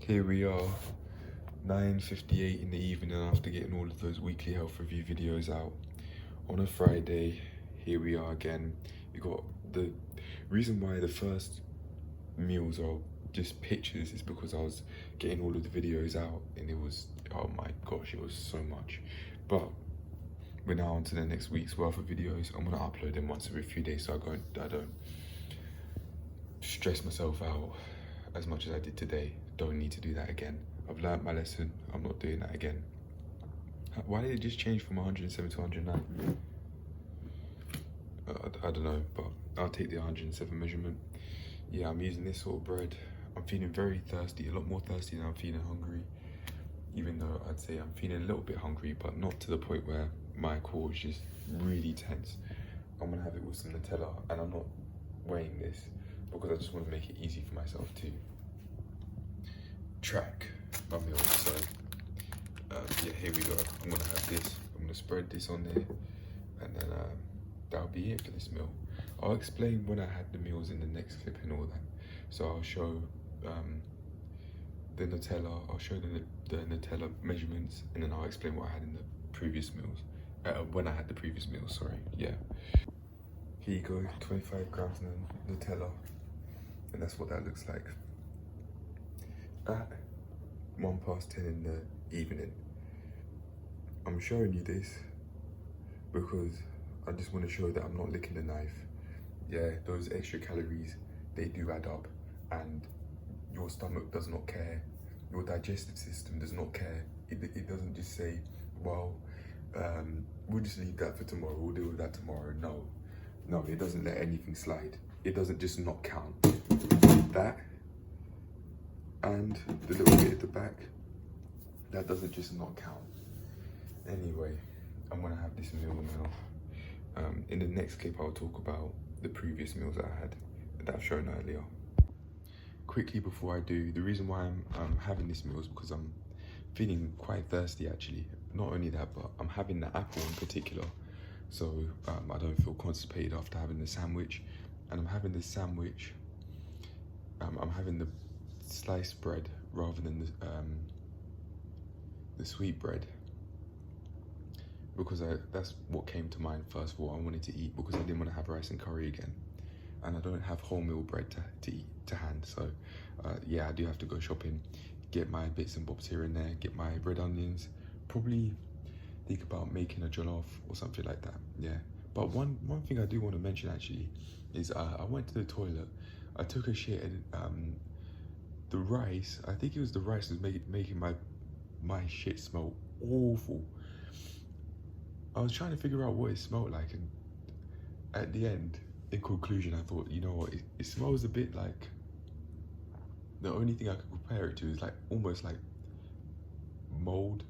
Here we are, 9:58 in the evening after getting all of those weekly health review videos out. On a Friday, here we are again. We got the reason why the first meals are just pictures is because I was getting all of the videos out and it was, oh my gosh, it was so much. But we're now on to the next week's worth of videos. I'm gonna upload them once every few days so I don't stress myself out as much as I did today. Don't need to do that again. I've learned my lesson. I'm not doing that again. Why did it just change from 107 to 109? I don't know, but I'll take the 107 measurement. Yeah, I'm using this sort of bread. I'm feeling very thirsty, a lot more thirsty than I'm feeling hungry. Even though I'd say I'm feeling a little bit hungry, but not to the point where my core is just really tense. I'm gonna have it with some Nutella, and I'm not weighing this because I just want to make it easy for myself to track my meals. So yeah, here we go. I'm gonna have this. I'm gonna spread this on there, and then that'll be it for this meal. I'll explain when I had the meals in the next clip and all that. So I'll show the Nutella. I'll show the Nutella measurements, and then I'll explain what I had in the previous meals. When I had the previous meals, sorry. Yeah. Here you go. 25 grams of Nutella, and that's what that looks like at 10:01 in the evening. I'm showing you this because I just want to show that I'm not licking the knife. Yeah, those extra calories, they do add up, and your stomach does not care. Your digestive system does not care. It doesn't just say, well, we'll just leave that for tomorrow, we'll deal with that tomorrow. No, it doesn't let anything slide. It doesn't just not count. That and the little bit at the back, that doesn't just not count. Anyway, I'm gonna have this meal now. In the next clip, I'll talk about the previous meals that I had that I've shown earlier. Quickly before I do, the reason why I'm having this meal is because I'm feeling quite thirsty actually. Not only that, but I'm having the apple in particular. So I don't feel constipated after having the sandwich. And I'm having this sandwich, I'm having the sliced bread rather than the sweet bread, because that's what came to mind first of all. I wanted to eat because I didn't want to have rice and curry again, and I don't have wholemeal bread to eat to hand. So yeah, I do have to go shopping, get my bits and bobs here and there, get my red onions, probably think about making a jollof or something like that. Yeah, but one thing I do want to mention actually is I went to the toilet, I took a shit, and the rice, I think it was the rice that was making my shit smell awful. I was trying to figure out what it smelled like, and at the end, in conclusion, I thought, you know what, it smells a bit like, the only thing I could compare it to is like almost like mold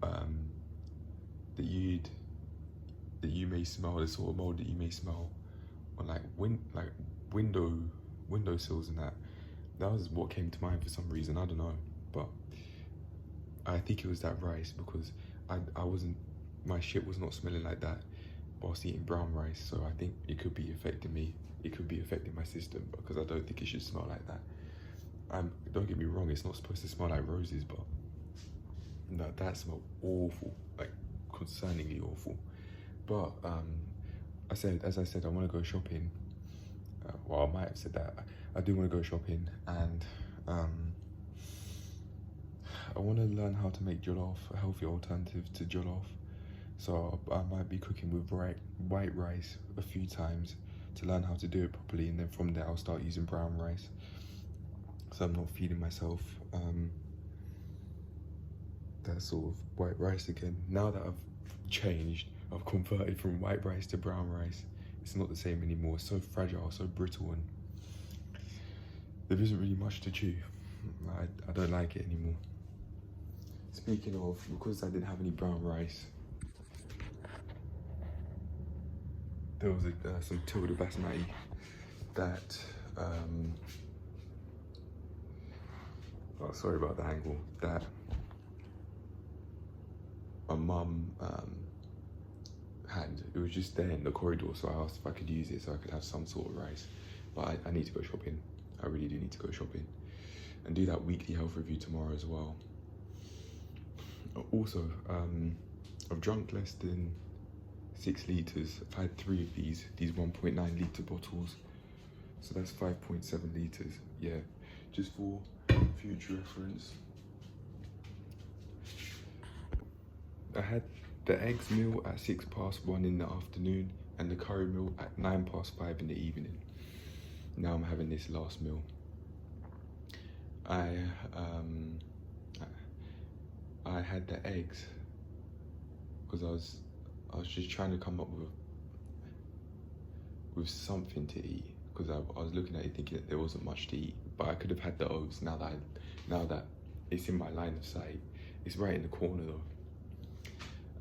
that you may smell, the sort of mold that you may smell on like window sills and that. That was what came to mind for some reason, I don't know, but I think it was that rice, because I wasn't, my shit was not smelling like that whilst eating brown rice, so I think it could be affecting me, it could be affecting my system, because I don't think it should smell like that. Don't get me wrong, it's not supposed to smell like roses, but no, that smelled awful, like concerningly awful. But as I said, I want to go shopping. Well, I might have said that. I do want to go shopping, and I want to learn how to make jollof, a healthy alternative to jollof. So I might be cooking with white rice a few times to learn how to do it properly, and then from there I'll start using brown rice, so I'm not feeding myself that sort of white rice again. Now that I've changed, I've converted from white rice to brown rice, it's not the same anymore. It's so fragile, so brittle, and there isn't really much to chew. I don't like it anymore. Speaking of, because I didn't have any brown rice, there was some tilde basmati that, oh, sorry about the angle, that my mum had. It was just there in the corridor, so I asked if I could use it so I could have some sort of rice. But I need to go shopping. I really do need to go shopping. and do that weekly health review tomorrow as well. Also, I've drunk less than 6 litres. I've had 3 of these 1.9 litre bottles. So that's 5.7 litres, yeah, just for future reference. I had the eggs meal at 1:06 in the afternoon and the curry meal at 5:09 in the evening. Now I'm having this last meal. I had the eggs because I was just trying to come up with something to eat, because I was looking at it thinking that there wasn't much to eat, but I could have had the oats now that it's in my line of sight. It's right in the corner though.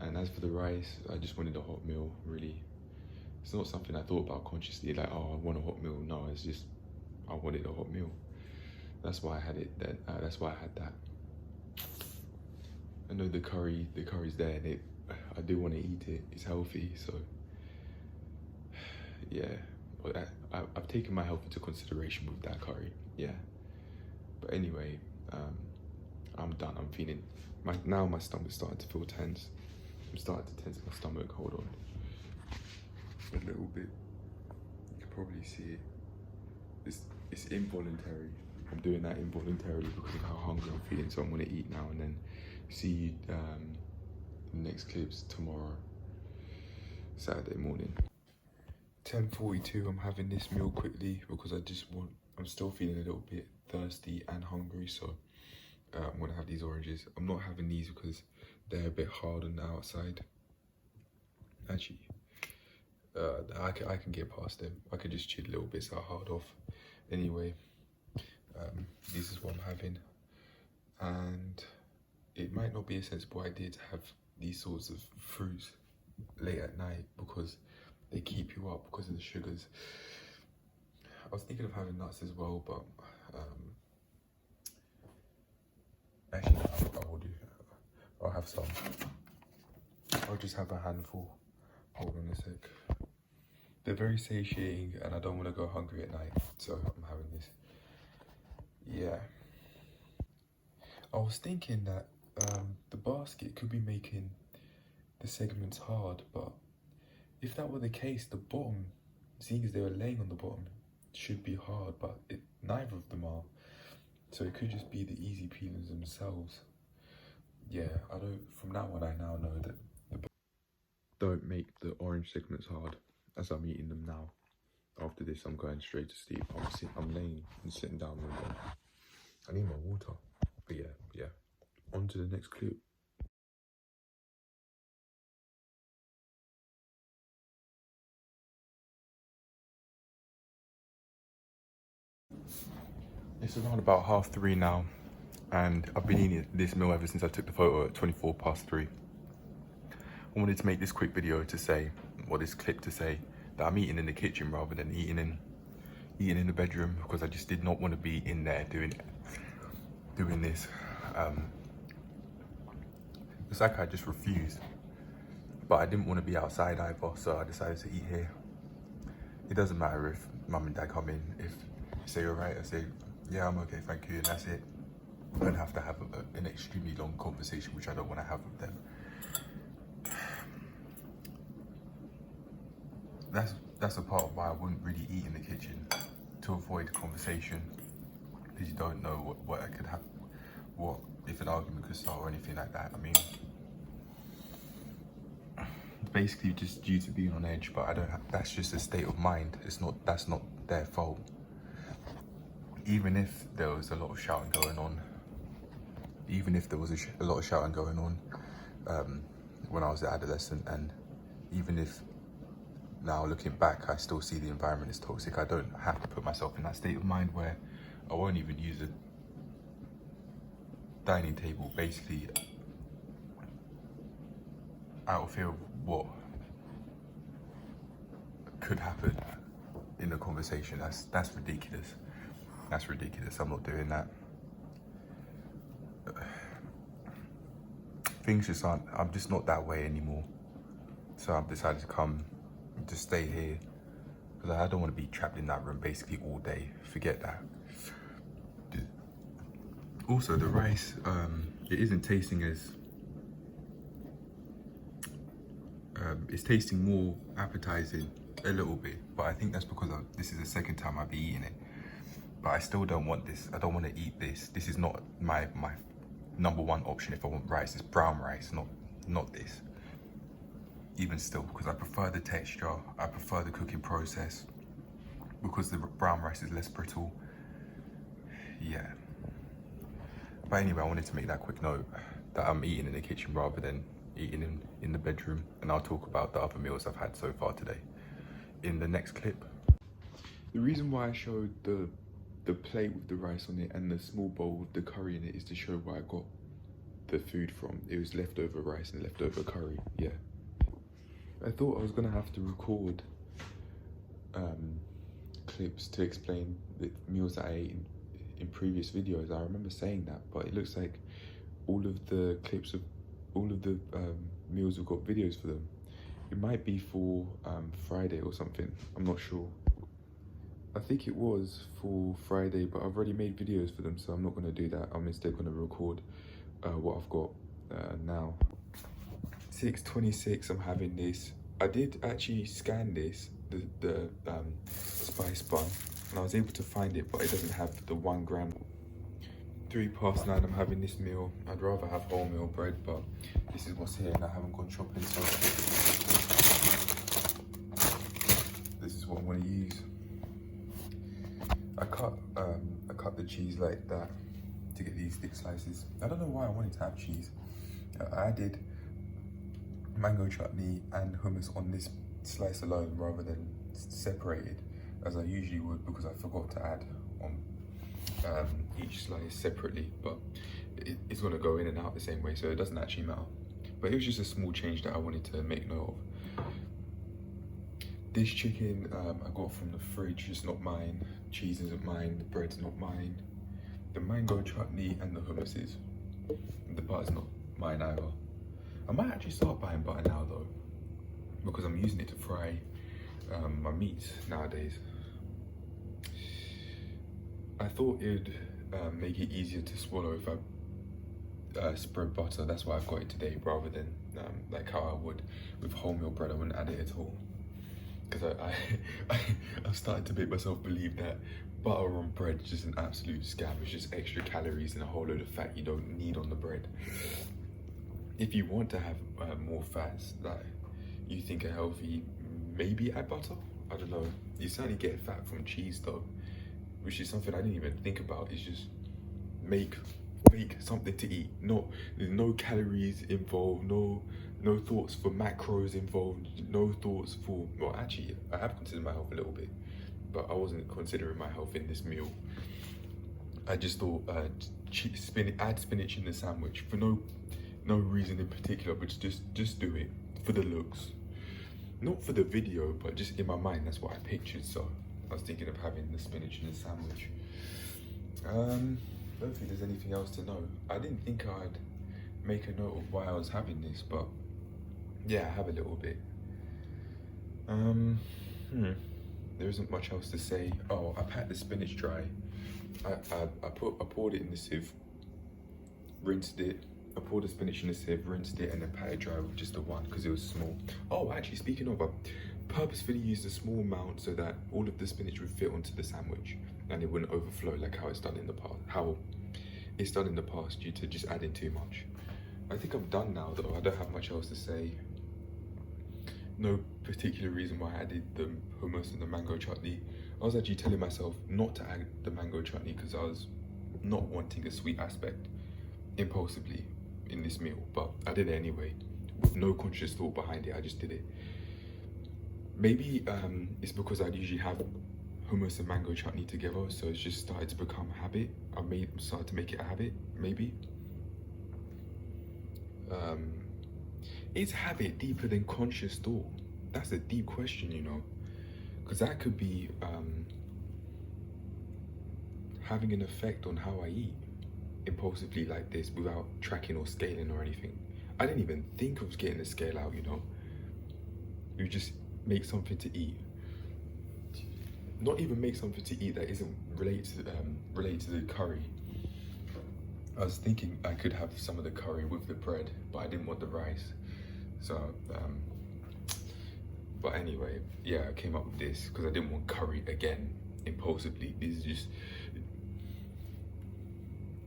And as for the rice, I just wanted a hot meal, really. It's not something I thought about consciously, like, oh, I want a hot meal. No, it's just, I wanted a hot meal. That's why I had it then. That's why I had that. I know the curry's there, and I do want to eat it. It's healthy, so yeah. But I've taken my health into consideration with that curry, yeah. But anyway, I'm done. I'm feeling, now my stomach's starting to feel tense. I'm starting to tense my stomach. Hold on, a little bit. You can probably see it. It's involuntary. I'm doing that involuntarily because of how hungry I'm feeling. So I'm gonna eat now and then see you the next clips tomorrow, Saturday morning. 10:42. I'm having this meal quickly because I'm still feeling a little bit thirsty and hungry. So I'm gonna have these oranges. I'm not having these because they're a bit hard on the outside. Actually, I can get past them. I could just chew little bits that are hard off. Anyway, this is what I'm having, and it might not be a sensible idea to have these sorts of fruits late at night because they keep you up because of the sugars. I was thinking of having nuts as well, but actually I will do. I'll have some. I'll just have a handful. Hold on a sec. They're very satiating and I don't want to go hungry at night, so I'm having this. Yeah. I was thinking that the basket could be making the segments hard, but if that were the case, the bottom, seeing as they were laying on the bottom, should be hard, but neither of them are. So it could just be the easy peelings themselves. Yeah, from now on I now know that don't make the orange segments hard as I'm eating them now. After this, I'm going straight to sleep. I'm laying and sitting down on the bed. I need my water. But yeah. On to the next clip. It's around about 3:30 now, and I've been eating this meal ever since I took the photo at 3:24. I wanted to make this quick video to say, or this clip to say, that I'm eating in the kitchen rather than eating in the bedroom, because I just did not want to be in there doing this. It's like I just refused, but I didn't want to be outside either, so I decided to eat here. It doesn't matter if mum and dad come in. If they say you're right, I say, yeah, I'm okay, thank you, and that's it. I don't have to have an extremely long conversation, which I don't want to have with them. That's a part of why I wouldn't really eat in the kitchen, to avoid conversation, because you don't know what I could have, what if an argument could start or anything like that. I mean, basically just due to being on edge, but that's just a state of mind. That's not their fault. Even if there was a lot of shouting going on, when I was an adolescent, and even if now looking back, I still see the environment as toxic, I don't have to put myself in that state of mind where I won't even use a dining table, basically out of fear of what could happen in a conversation. That's ridiculous. That's ridiculous. I'm not doing that. Things just aren't, I'm just not that way anymore. So I've decided to stay here, because I don't want to be trapped in that room basically all day. Forget that. Also, the rice, it isn't tasting as, it's tasting more appetizing a little bit, but I think that's because this is the second time I've been eating it. But I still don't want this. I don't want to eat this. This is not my number one option if I want rice. It's brown rice, not this. Even still, because I prefer the texture, I prefer the cooking process, because the brown rice is less brittle. Yeah. But anyway, I wanted to make that quick note that I'm eating in the kitchen rather than eating in the bedroom, and I'll talk about the other meals I've had so far today in the next clip. The reason why I showed the plate with the rice on it and the small bowl with the curry in it is to show where I got the food from. It was leftover rice and leftover curry, yeah. I thought I was gonna have to record clips to explain the meals that I ate in previous videos. I remember saying that, but it looks like all of the clips of all of the meals have got videos for them. It might be for Friday or something, I'm not sure. I think it was for Friday, but I've already made videos for them, so I'm not gonna do that. I'm instead gonna record what I've got now. 6:26, I'm having this. I did actually scan this, the spice bar, and I was able to find it, but it doesn't have the 1 gram. 9:03, I'm having this meal. I'd rather have wholemeal bread, but this is what's here and I haven't gone shopping, so this is what I'm gonna use. I cut the cheese like that to get these thick slices. I don't know why I wanted to have cheese. I added mango chutney and hummus on this slice alone rather than separated as I usually would, because I forgot to add on each slice separately, but it's gonna go in and out the same way, so it doesn't actually matter. But it was just a small change that I wanted to make note of. This chicken I got from the fridge, it's not mine. Cheese isn't mine, the bread's not mine. The mango chutney and the hummus is. The butter's not mine either. I might actually start buying butter now though, because I'm using it to fry my meats nowadays. I thought it'd make it easier to swallow if I spread butter. That's why I've got it today, rather than like how I would with wholemeal bread. I wouldn't add it at all, because I've started to make myself believe that butter on bread is just an absolute scam. It's just extra calories and a whole load of fat you don't need on the bread. If you want to have more fats that you think are healthy, maybe add butter. I don't know. You certainly get fat from cheese though, which is something I didn't even think about. It's just make something to eat. There's no calories involved, no thoughts for macros involved, no thoughts for, well actually I have considered my health a little bit, but I wasn't considering my health in this meal. I just thought add spinach in the sandwich for no reason in particular, but just do it for the looks. Not for the video, but just in my mind, that's what I pictured, so I was thinking of having the spinach in the sandwich. I don't think there's anything else to know. I didn't think I'd make a note of why I was having this, but yeah, I have a little bit. There isn't much else to say. Oh, I pat the spinach dry. I poured it in the sieve, rinsed it. I poured the spinach in the sieve, rinsed it, and then pat it dry with just the one because it was small. Oh, actually, speaking of, I purposefully used a small amount so that all of the spinach would fit onto the sandwich and it wouldn't overflow like how it's done in the past. Due to just adding too much. I think I'm done now though. I don't have much else to say. No particular reason why I added the hummus and the mango chutney. I was actually telling myself not to add the mango chutney because I was not wanting a sweet aspect impulsively in this meal, but I did it anyway with no conscious thought behind it. I just did it. Maybe it's because I'd usually have hummus and mango chutney together, so it's just started to become a habit. Started to make it a habit, maybe. Is habit deeper than conscious thought? That's a deep question, you know, because that could be having an effect on how I eat impulsively like this without tracking or scaling or anything. I didn't even think of getting the scale out, you know. You just make something to eat. Not even make something to eat that isn't related to the curry. I was thinking I could have some of the curry with the bread, but I didn't want the rice. So, but anyway, yeah, I came up with this because I didn't want curry again, impulsively. These are just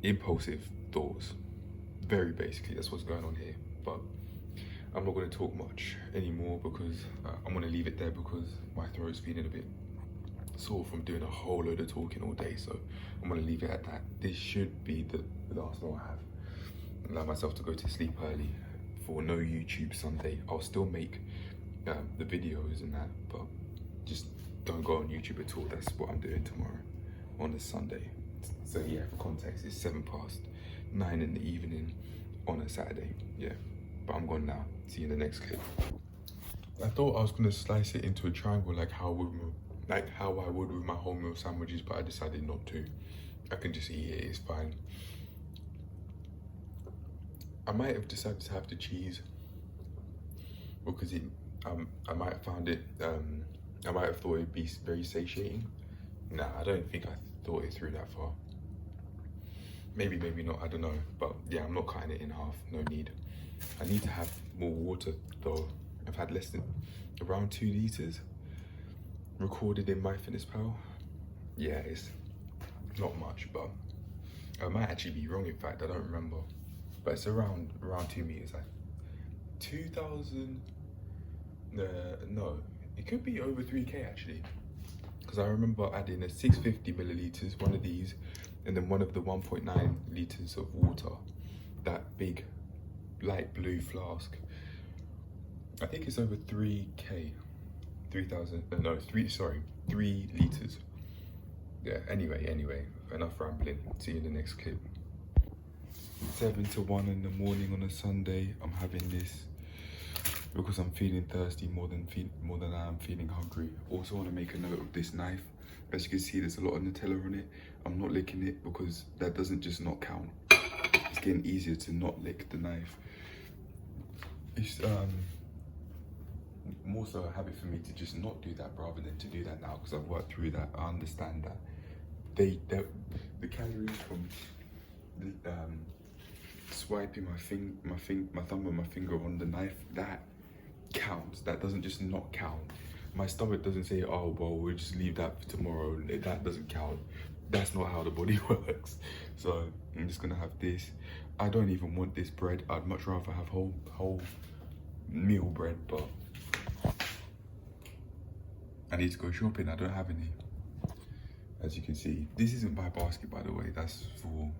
impulsive thoughts. Very basically, that's what's going on here. But I'm not going to talk much anymore because I'm going to leave it there because my throat's feeling a bit sore from doing a whole load of talking all day. So I'm going to leave it at that. This should be the last meal I have. Allow myself to go to sleep early for no YouTube Sunday. I'll still make the videos and that, but just don't go on YouTube at all. That's what I'm doing tomorrow on a Sunday. So yeah, for context, it's 9:07 in the evening on a Saturday. Yeah, but I'm gone now. See you in the next clip. I thought I was gonna slice it into a triangle like how I would with my wholemeal sandwiches, but I decided not to. I can just eat it, it's fine. I might have decided to have the cheese because I might have found it, I might have thought it'd be very satiating. Nah, I don't think I thought it through that far. Maybe, maybe not, I don't know. But yeah, I'm not cutting it in half, no need. I need to have more water though. I've had less than around 2 liters recorded in MyFitnessPal. Yeah, it's not much, but I might actually be wrong, in fact, I don't remember. But it's around 2 meters. 2,000, no, it could be over 3K actually. Because I remember adding a 650 milliliters, one of these, and then one of the 1.9 liters of water, that big light blue flask. I think it's over 3K, 3 liters. Yeah, anyway, enough rambling. See you in the next clip. 7 to 1 in the morning on a Sunday. I'm having this because I'm feeling thirsty more than I am feeling hungry. Also want to make a note of this knife. As you can see, there's a lot of Nutella on it. I'm not licking it because that doesn't just not count. It's getting easier to not lick the knife. It's more so a habit for me to just not do that rather than to do that now, because I've worked through that. I understand that the calories from swiping my thumb and my finger on the knife, that counts. That doesn't just not count. My stomach doesn't say, oh well, we'll just leave that for tomorrow. That doesn't count. That's not how the body works. So I'm just gonna have this. I don't even want this bread. I'd much rather have whole meal bread, but I need to go shopping. I don't have any. As you can see, this isn't my basket, by the way. That's for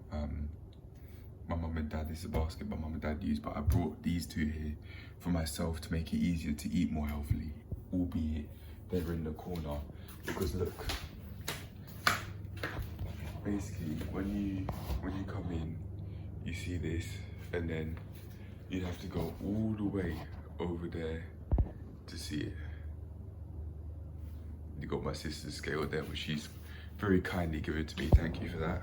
my mum and dad. This is a basket my mum and dad use, but I brought these two here for myself to make it easier to eat more healthily, albeit they're in the corner. Because look, basically when you come in, you see this, and then you have to go all the way over there to see it. You got my sister's scale there, which she's very kindly given to me. Thank you for that.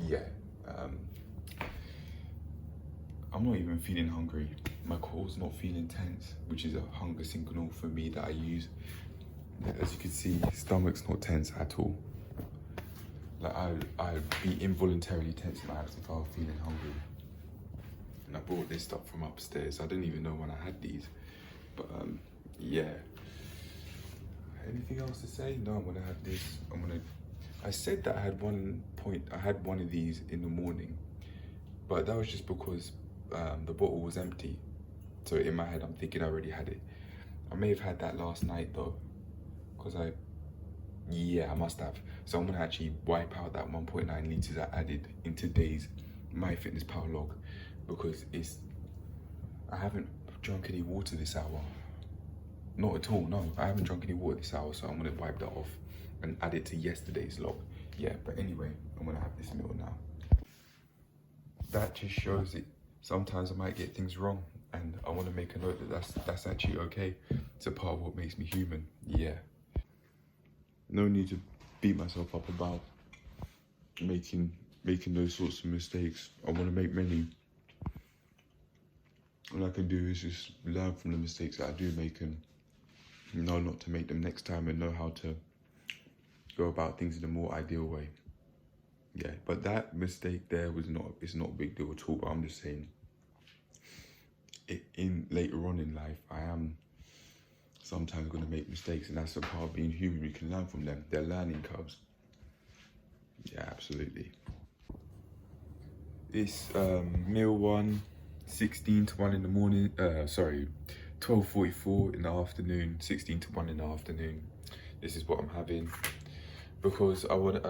Yeah, I'm not even feeling hungry. My core's not feeling tense, which is a hunger signal for me that I use. As you can see, stomach's not tense at all. Like I'd be involuntarily tensing my abs if I was feeling hungry. And I brought this stuff from upstairs. I didn't even know when I had these, but yeah. Anything else to say? No, I'm gonna have this. I said that I had one of these in the morning, but that was just because the bottle was empty. So in my head, I'm thinking I already had it. I may have had that last night though, because I must have. So I'm gonna actually wipe out that 1.9 liters I added in today's MyFitnessPal log, because I haven't drunk any water this hour. Not at all, no. I haven't drunk any water this hour, so I'm gonna wipe that off and add it to yesterday's log. Yeah, but anyway, I'm gonna have this meal now. That just shows it. Sometimes I might get things wrong, and I wanna make a note that that's actually okay. It's a part of what makes me human, yeah. No need to beat myself up about making those sorts of mistakes. I wanna make many. All I can do is just learn from the mistakes that I do make and know not to make them next time, and know how to go about things in a more ideal way. Yeah, but that mistake there it's not a big deal at all. But I'm just saying, in later on in life, I am sometimes going to make mistakes, and that's a part of being human. We can learn from them. They're learning curves. Yeah, absolutely. It's meal 1, 16 to 1 in the morning. 12:44 in the afternoon, 16 to 1 in the afternoon. This is what I'm having because I want.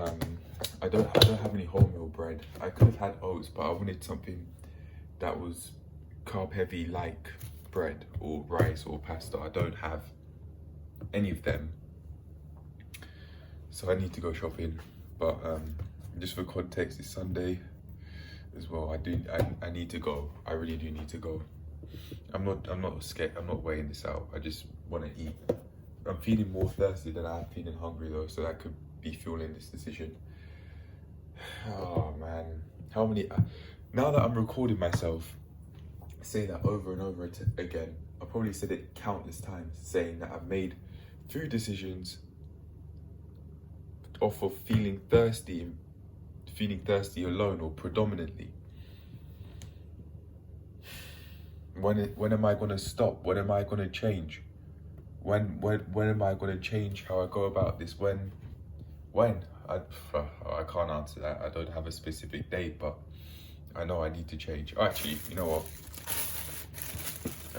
I don't have any wholemeal bread. I could have had oats, but I wanted something that was carb heavy, like bread or rice or pasta. I don't have any of them, so I need to go shopping. But just for context, it's Sunday as well. I need to go. I really do need to go. I'm not scared. I'm not weighing this out. I just want to eat. I'm feeling more thirsty than I'm feeling hungry though, so that could be fueling this decision. Oh man, how many? Now that I'm recording myself, say that over and over again. I probably said it countless times, saying that I've made 3 decisions off of feeling thirsty alone or predominantly. When am I gonna stop? When am I gonna change? When am I gonna change how I go about this? When? I can't answer that. I don't have a specific date, but I know I need to change. Actually, you know what? I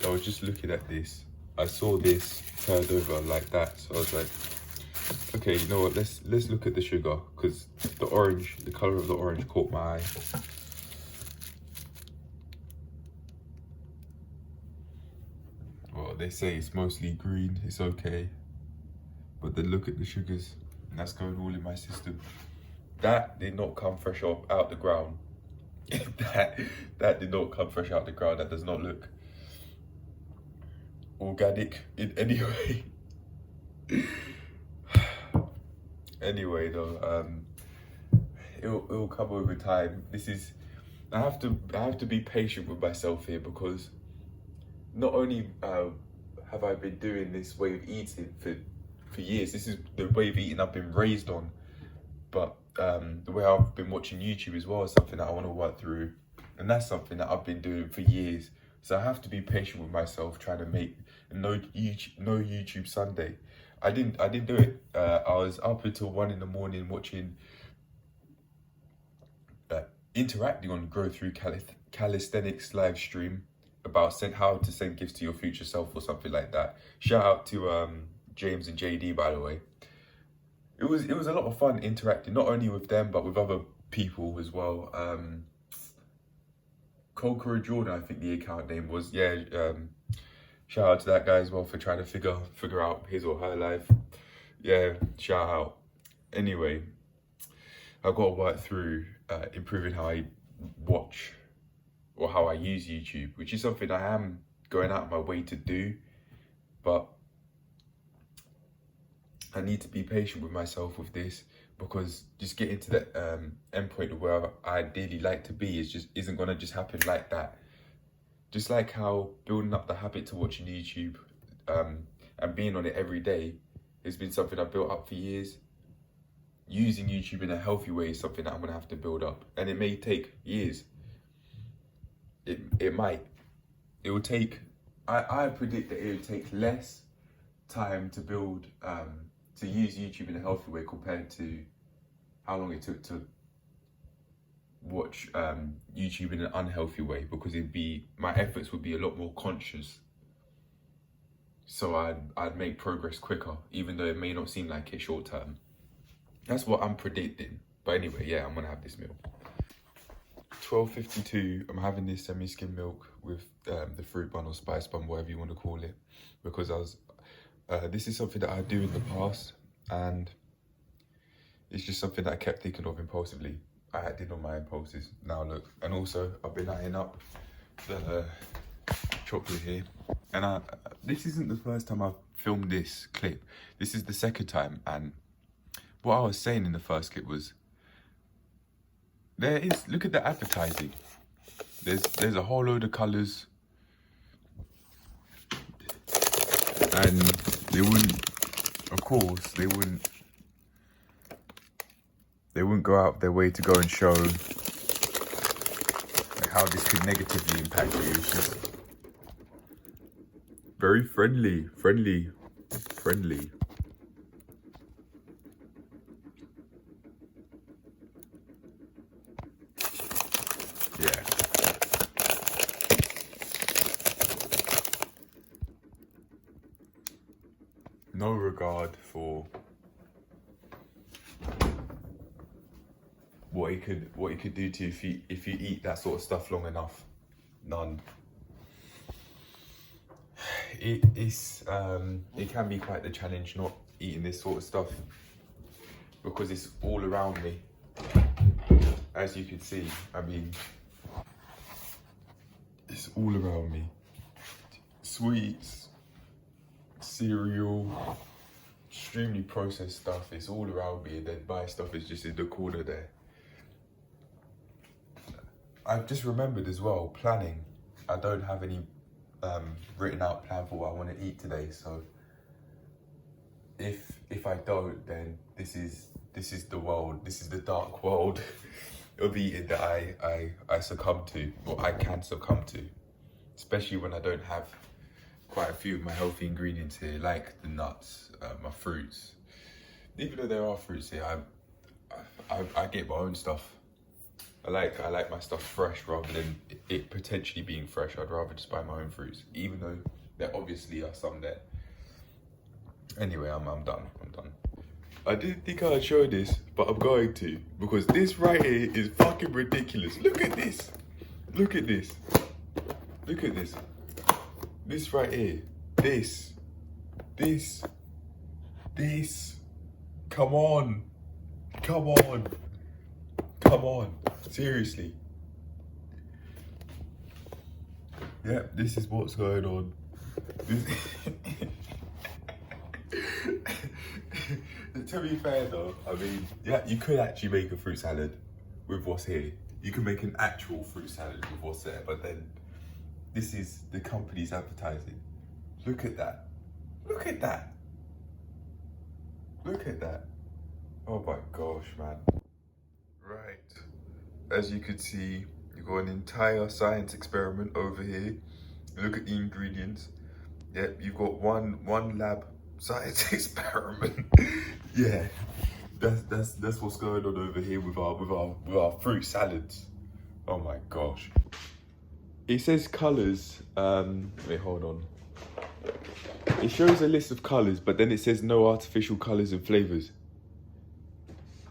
was just looking at this. I saw this turned over like that, so I was like, okay, you know what? Let's look at the sugar, because the color of the orange caught my eye. Well, they say it's mostly green. It's okay, but then look at the sugars, and that's going all in my system. That did not come fresh out the ground. that did not come fresh out the ground. That does not look organic in any way. Anyway, though, it'll come over time. I have to be patient with myself here, because not only have I been doing this way of eating for years. This is the way of eating I've been raised on, but the way I've been watching YouTube as well is something that I want to work through, and that's something that I've been doing for years. So I have to be patient with myself, trying to make no YouTube Sunday. I didn't do it. I was up until 1 in the morning watching, interacting on Grow Through Calisthenics live stream about how to send gifts to your future self or something like that. Shout out to James and JD, by the way. It was a lot of fun interacting, not only with them but with other people as well. Conqueror Jordan, I think the account name was. Yeah, shout out to that guy as well for trying to figure out his or her life. Yeah, shout out. Anyway, I've got to work through improving how I watch or how I use YouTube, which is something I am going out of my way to do, but I need to be patient with myself with this, because just getting to that end point of where I ideally like to be isn't gonna just happen like that. Just like how building up the habit to watching YouTube and being on it every day has been something I've built up for years. Using YouTube in a healthy way is something that I'm gonna have to build up, and it may take years. It will take, I predict that it will take less time to build, to use YouTube in a healthy way compared to how long it took to watch YouTube in an unhealthy way, because my efforts would be a lot more conscious. So I'd make progress quicker, even though it may not seem like it short term. That's what I'm predicting. But anyway, yeah, I'm gonna have this meal. 12:52, I'm having this semi-skim milk with the fruit bun or spice bun, whatever you want to call it, because this is something that I do in the past, and it's just something that I kept thinking of impulsively. I acted on my impulses. Now look, and also I've been eyeing up the chocolate here, and this isn't the first time I've filmed this clip. This is the second time, and what I was saying in the first clip was, look at the advertising. There's a whole load of colours, and they wouldn't they wouldn't go out their way to go and show like how this could negatively impact you. It's just very friendly. Yeah. No regard for what he could do to you if you eat that sort of stuff long enough. None. It can be quite the challenge not eating this sort of stuff because it's all around me. As you can see, I mean, it's all around me. Sweets, cereal, extremely processed stuff, it's all around me, and then my stuff is just in the corner there. I've just remembered as well, planning. I don't have any written out plan for what I want to eat today, so if I don't, then this is the world, this is the dark world of eating that I succumb to, or I can succumb to, especially when I don't have quite a few of my healthy ingredients here, like the nuts, my fruits. Even though there are fruits here, I get my own stuff. I like my stuff fresh rather than it potentially being fresh. I'd rather just buy my own fruits, even though there obviously are some there. Anyway, I'm done. I didn't think I'd show this, but I'm going to, because this right here is fucking ridiculous. Look at this. Look at this. Look at this. This right here. This. Come on. Seriously. Yeah, this is what's going on. To be fair though, I mean, yeah, you could actually make a fruit salad with what's here. You can make an actual fruit salad with what's there, but then this is the company's advertising. Look at that. Oh my gosh, man. Right. As you could see, you've got an entire science experiment over here. Look at the ingredients. Yep, you've got one lab science experiment. Yeah, that's what's going on over here with our fruit salads. Oh my gosh. It says colours. Wait, hold on. It shows a list of colours, but then it says no artificial colours and flavours.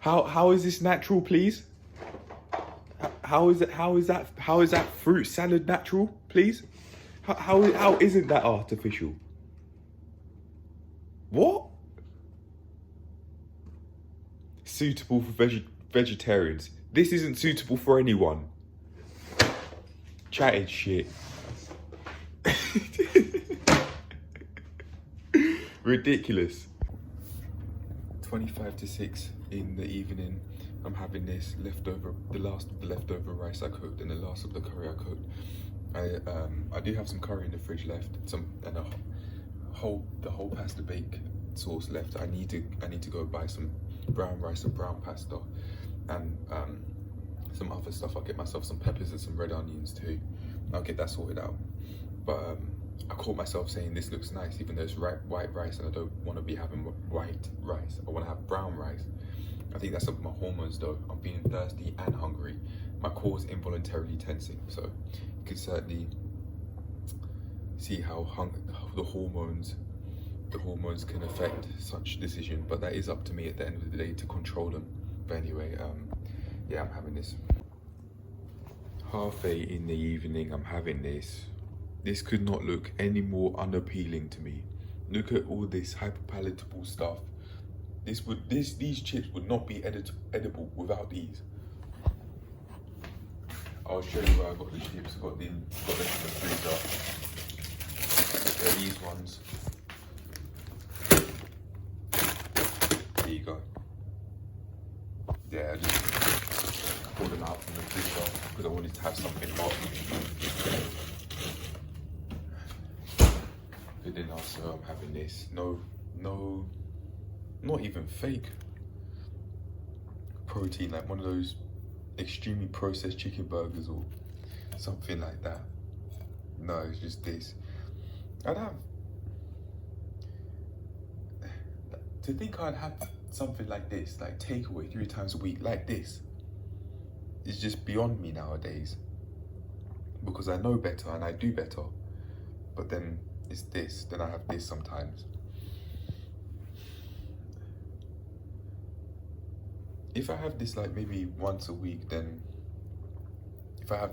How is this natural, please? How is that fruit salad natural, please? How isn't that artificial? What? Suitable for vegetarians. This isn't suitable for anyone. Chatting shit. Ridiculous. 25 to 6 in the evening. I'm having this the last of the leftover rice I cooked and the last of the curry I cooked. I do have some curry in the fridge left, and the whole pasta bake sauce left. I need to go buy some brown rice and brown pasta, and some other stuff. I'll get myself some peppers and some red onions too. I'll get that sorted out. But I caught myself saying this looks nice, even though it's white rice, and I don't want to be having white rice. I want to have brown rice. I think that's my hormones though. I'm feeling thirsty and hungry. My core is involuntarily tensing, so you can certainly see how the hormones can affect such decision. But that is up to me at the end of the day to control them. But anyway, yeah, I'm having this. 8:30 in the evening, I'm having this. This could not look any more unappealing to me. Look at all this hyperpalatable stuff. These chips would not be edible without these. I'll show you where I got the chips. Got them in the freezer. They're these ones. There you go. Yeah, I just pulled them out from the freezer because I wanted to have something hot. For dinner, so I'm having this. No, not even fake. protein, like one of those extremely processed chicken burgers or something like that. No, it's just this. I'd have to think I'd have something like this, like takeaway 3 times a week, like this. It's just beyond me nowadays, because I know better and I do better. But then it's this. Then I have this sometimes. If I have this like maybe once a week, then if I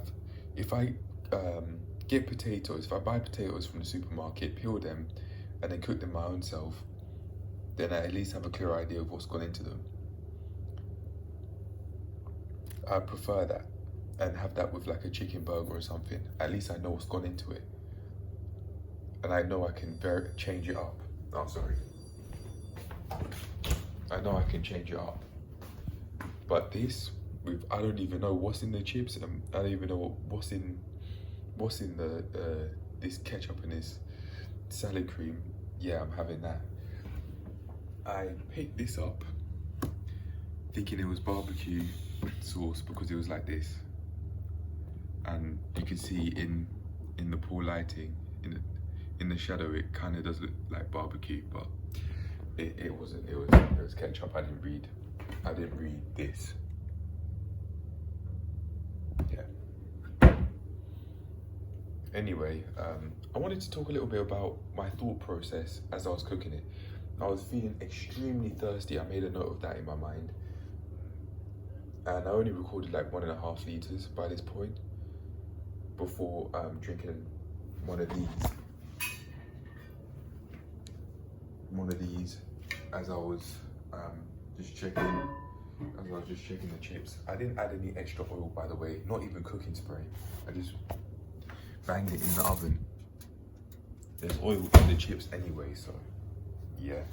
get potatoes, if I buy potatoes from the supermarket, peel them, and then cook them my own self, then I at least have a clear idea of what's gone into them. I prefer that, and have that with like a chicken burger or something. At least I know what's gone into it, and I know I can change it up. Oh, sorry. I know I can change it up. But this, I don't even know what's in the chips, and I don't even know what's in the this ketchup and this salad cream. Yeah, I'm having that. I picked this up thinking it was barbecue sauce because it was like this, and you can see in the poor lighting, in the shadow, it kind of does look like barbecue, but it wasn't. It was ketchup. I didn't read this. Yeah. Anyway, I wanted to talk a little bit about my thought process as I was cooking it. I was feeling extremely thirsty. I made a note of that in my mind. And I only recorded like 1.5 liters by this point before drinking one of these as I was just checking the chips. I didn't add any extra oil, by the way, not even cooking spray. I just banged it in the oven. There's oil in the chips anyway, so yeah.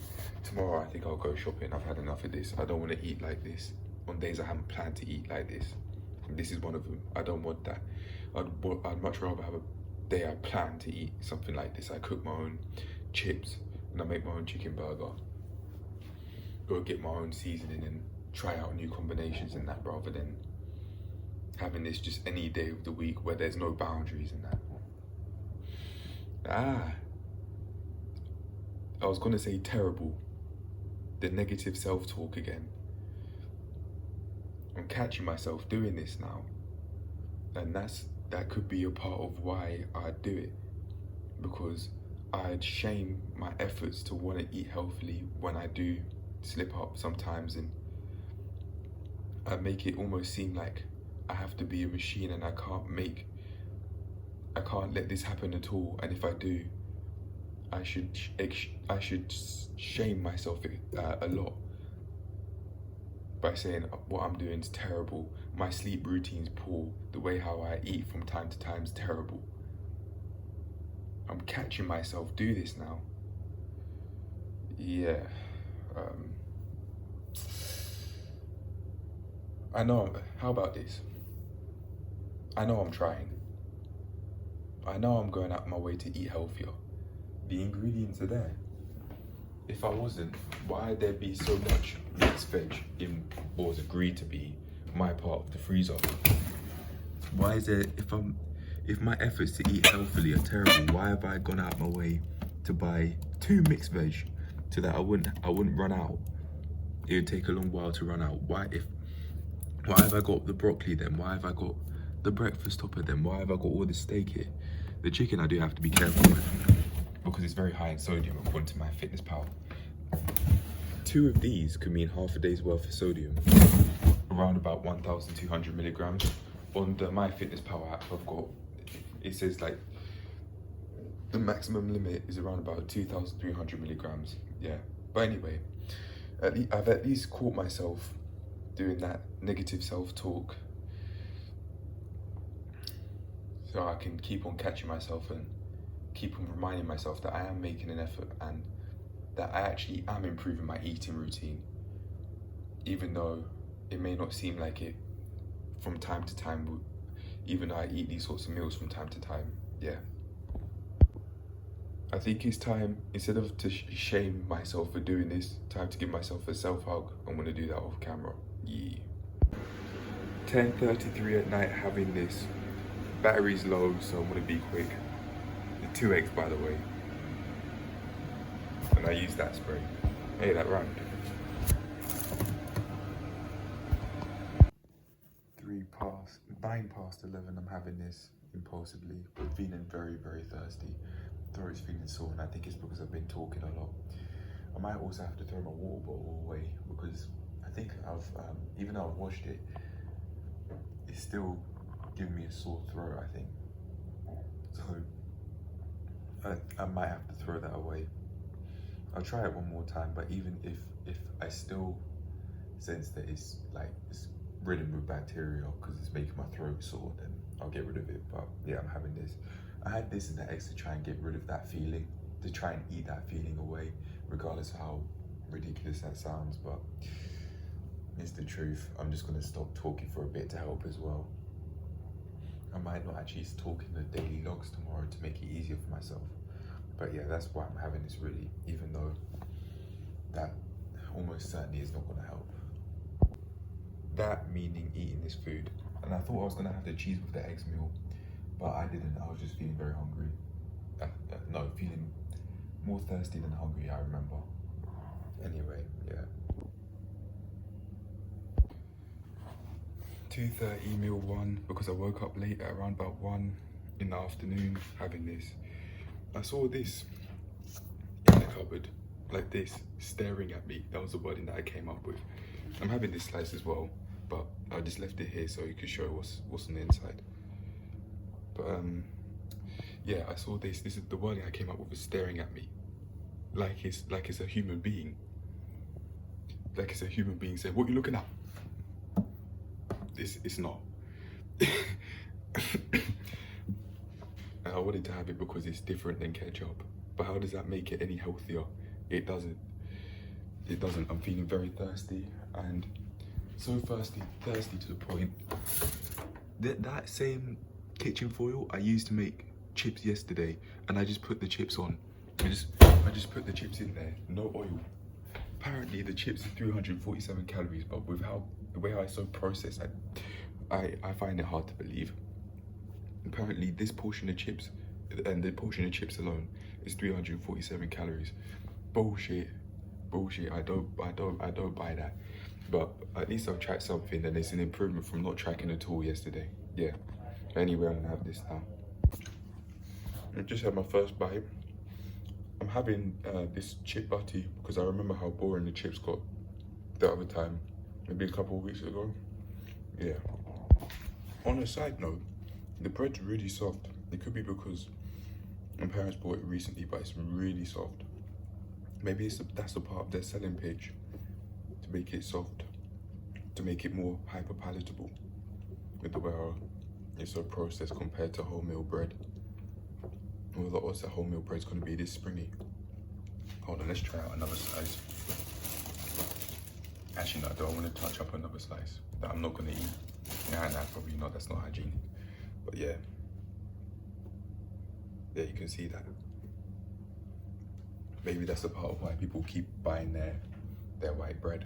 Tomorrow I think I'll go shopping. I've had enough of this. I don't want to eat like this on days I haven't planned to eat like this. And this is one of them. I don't want that. I'd much rather have a day I plan to eat something like this. I cook my own chips and I make my own chicken burger. Go get my own seasoning and try out new combinations and that, rather than having this just any day of the week where there's no boundaries and that. I was gonna say terrible. The negative self-talk again. I'm catching myself doing this now. And that could be a part of why I do it. Because I'd shame my efforts to want to eat healthily when I do slip up sometimes, and I make it almost seem like I have to be a machine and I can't let this happen at all. And if I do, I should shame myself a lot by saying what I'm doing is terrible. My sleep routine's poor. The way how I eat from time to time is terrible. I'm catching myself do this now. Yeah. I know. How about this? I know I'm trying. I know I'm going out my way to eat healthier. The ingredients are there. If I wasn't, why'd there be so much mixed veg in what was agreed to be my part of the freezer? Why is there, if my efforts to eat healthily are terrible, why have I gone out my way to buy 2 mixed veg so that I wouldn't run out? It would take a long while to run out. Why have I got the broccoli then? Why have I got the breakfast topper then? Why have I got all this steak here? The chicken I do have to be careful with because it's very high in sodium according to my fitness pal. 2 of these could mean half a day's worth of sodium, around about 1,200 milligrams. On the MyFitnessPal app, it says like the maximum limit is around about 2,300 milligrams. Yeah, but anyway, I've at least caught myself doing that negative self-talk, so I can keep on catching myself and keep on reminding myself that I am making an effort and that I actually am improving my eating routine, even though it may not seem like it from time to time, even though I eat these sorts of meals from time to time. Yeah. I think it's time, instead of to shame myself for doing this, time to give myself a self-hug. I'm gonna do that off camera. Yeah. 10:33 at night having this. Battery's low, so I'm gonna be quick. The 2 eggs, by the way. And I use that spray. Hey, that rhymed. 9 past 11, I'm having this impulsively, but feeling very, very thirsty. Throat's feeling sore, and I think it's because I've been talking a lot. I might also have to throw my water bottle away because I think even though I've washed it, it's still giving me a sore throat, I think. So I might have to throw that away. I'll try it one more time, but even if I still sense that it's ridden with bacteria because it's making my throat sore, then I'll get rid of it. But yeah, I'm having this. I had this in the eggs to try and get rid of that feeling, to try and eat that feeling away, regardless of how ridiculous that sounds, but it's the truth. I'm just gonna stop talking for a bit to help as well. I might not actually talk in the daily logs tomorrow to make it easier for myself. But yeah, that's why I'm having this really, even though that almost certainly is not gonna help. That meaning eating this food. And I thought I was gonna have the cheese with the eggs meal, but I didn't. I was just feeling very hungry. No, feeling more thirsty than hungry, I remember. Anyway, yeah. 2:30 meal 1, because I woke up late at around about 1 in the afternoon having this. I saw this in the cupboard, like this, staring at me. That was the wording that I came up with. I'm having this slice as well, but I just left it here so you could show what's on the inside. But yeah, I saw this. This is the wording I came up with, was staring at me, like it's a human being. Like it's a human being saying, "What are you looking at?" It's not. And I wanted to have it because it's different than ketchup. But how does that make it any healthier? It doesn't. It doesn't. I'm feeling very thirsty, and so thirsty to the point that same kitchen foil I used to make chips yesterday, and I just put the chips on. I just put the chips in there, no oil. Apparently the chips are 347 calories, but with the way I so processed, I find it hard to believe. Apparently this portion of chips, and the portion of chips alone, is 347 calories. Bullshit. I don't buy that. But at least I've tried something, and it's an improvement from not tracking at all yesterday. Yeah. Anyway, I'm gonna have this now. I just had my first bite. I'm having this chip butty because I remember how boring the chips got the other time, maybe a couple of weeks ago. Yeah. On a side note, the bread's really soft. It could be because my parents bought it recently, but it's really soft. Maybe that's the part of their selling pitch, to make it soft, to make it more hyper palatable with the way it's so processed compared to wholemeal bread. Well, what's that wholemeal bread's gonna be this springy? Hold on, let's try out another slice. Actually, no, I don't want to touch up another slice that I'm not gonna eat. Nah, probably not. That's not hygienic. But yeah, there you can see that. Maybe that's the part of why people keep buying their white bread.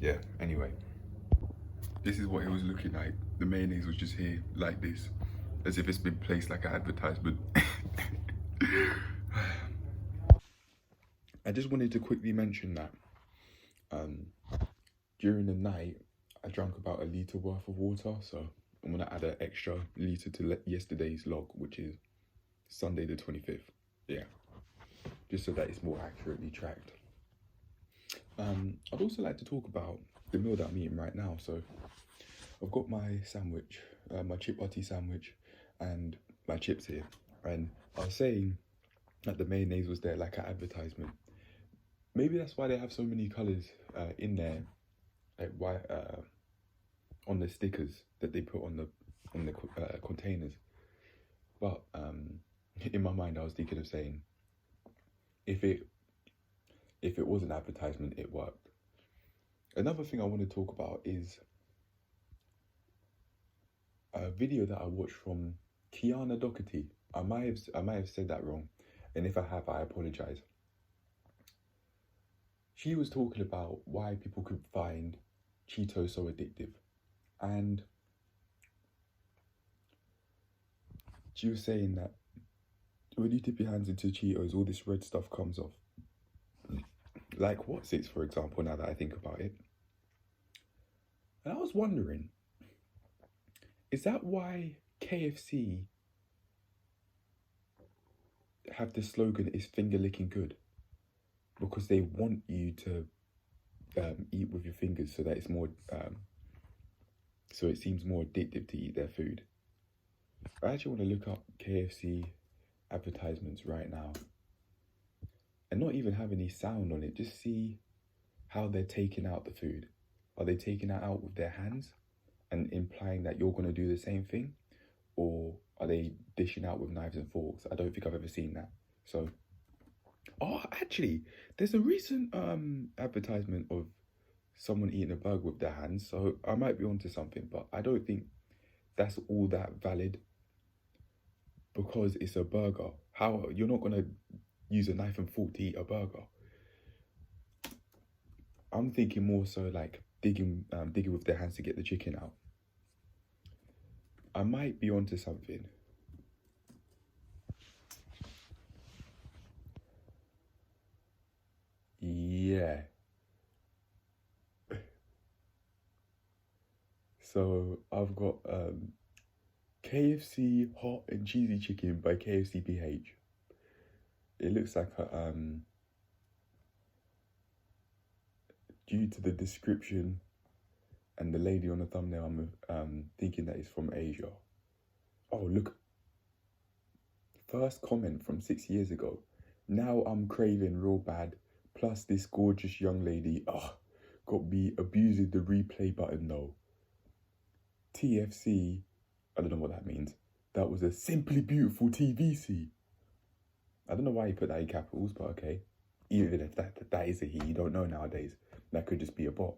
Yeah. Anyway, this is what it was looking like. The mayonnaise was just here like this, as if it's been placed like an advertisement. I just wanted to quickly mention that during the night, I drank about 1 litre worth of water, so I'm gonna add an extra litre to yesterday's log, which is Sunday the 25th. Yeah, just so that it's more accurately tracked. I'd also like to talk about the meal that I'm eating right now. So I've got my sandwich, my chip butty sandwich, and my chips here. And I was saying that the mayonnaise was there like an advertisement. Maybe that's why they have so many colours in there, like white on the stickers that they put on the containers. But in my mind, I was thinking of saying, if it was an advertisement, it worked. Another thing I want to talk about is a video that I watched from Kiana Doherty. I might have said that wrong, and if I have, I apologize. She was talking about why people could find Cheetos so addictive. And she was saying that when you dip your hands into Cheetos, all this red stuff comes off. Like What's-Its, for example, now that I think about it. And I was wondering, is that why KFC have the slogan, is finger licking good? Because they want you to eat with your fingers so that it's more, so it seems more addictive to eat their food. I actually want to look up KFC advertisements right now and not even have any sound on it, just see how they're taking out the food. Are they taking it out with their hands and implying that you're going to do the same thing? Or are they dishing out with knives and forks? I don't think I've ever seen that. So, oh, actually, there's a recent advertisement of someone eating a burger with their hands, so I might be onto something, but I don't think that's all that valid because it's a burger. How, you're not going to use a knife and fork to eat a burger. I'm thinking more so like digging with their hands to get the chicken out. I might be onto something. Yeah. So I've got KFC hot and cheesy chicken by KFC PH. It looks like a due to the description and the lady on the thumbnail, I'm thinking that it's from Asia. Oh, look. First comment from 6 years ago. Now I'm craving real bad. Plus this gorgeous young lady, got me abusing the replay button though. TFC, I don't know what that means. That was a simply beautiful TVC. I don't know why he put that in capitals, but okay. Even if that is a he, you don't know nowadays. That could just be a bot.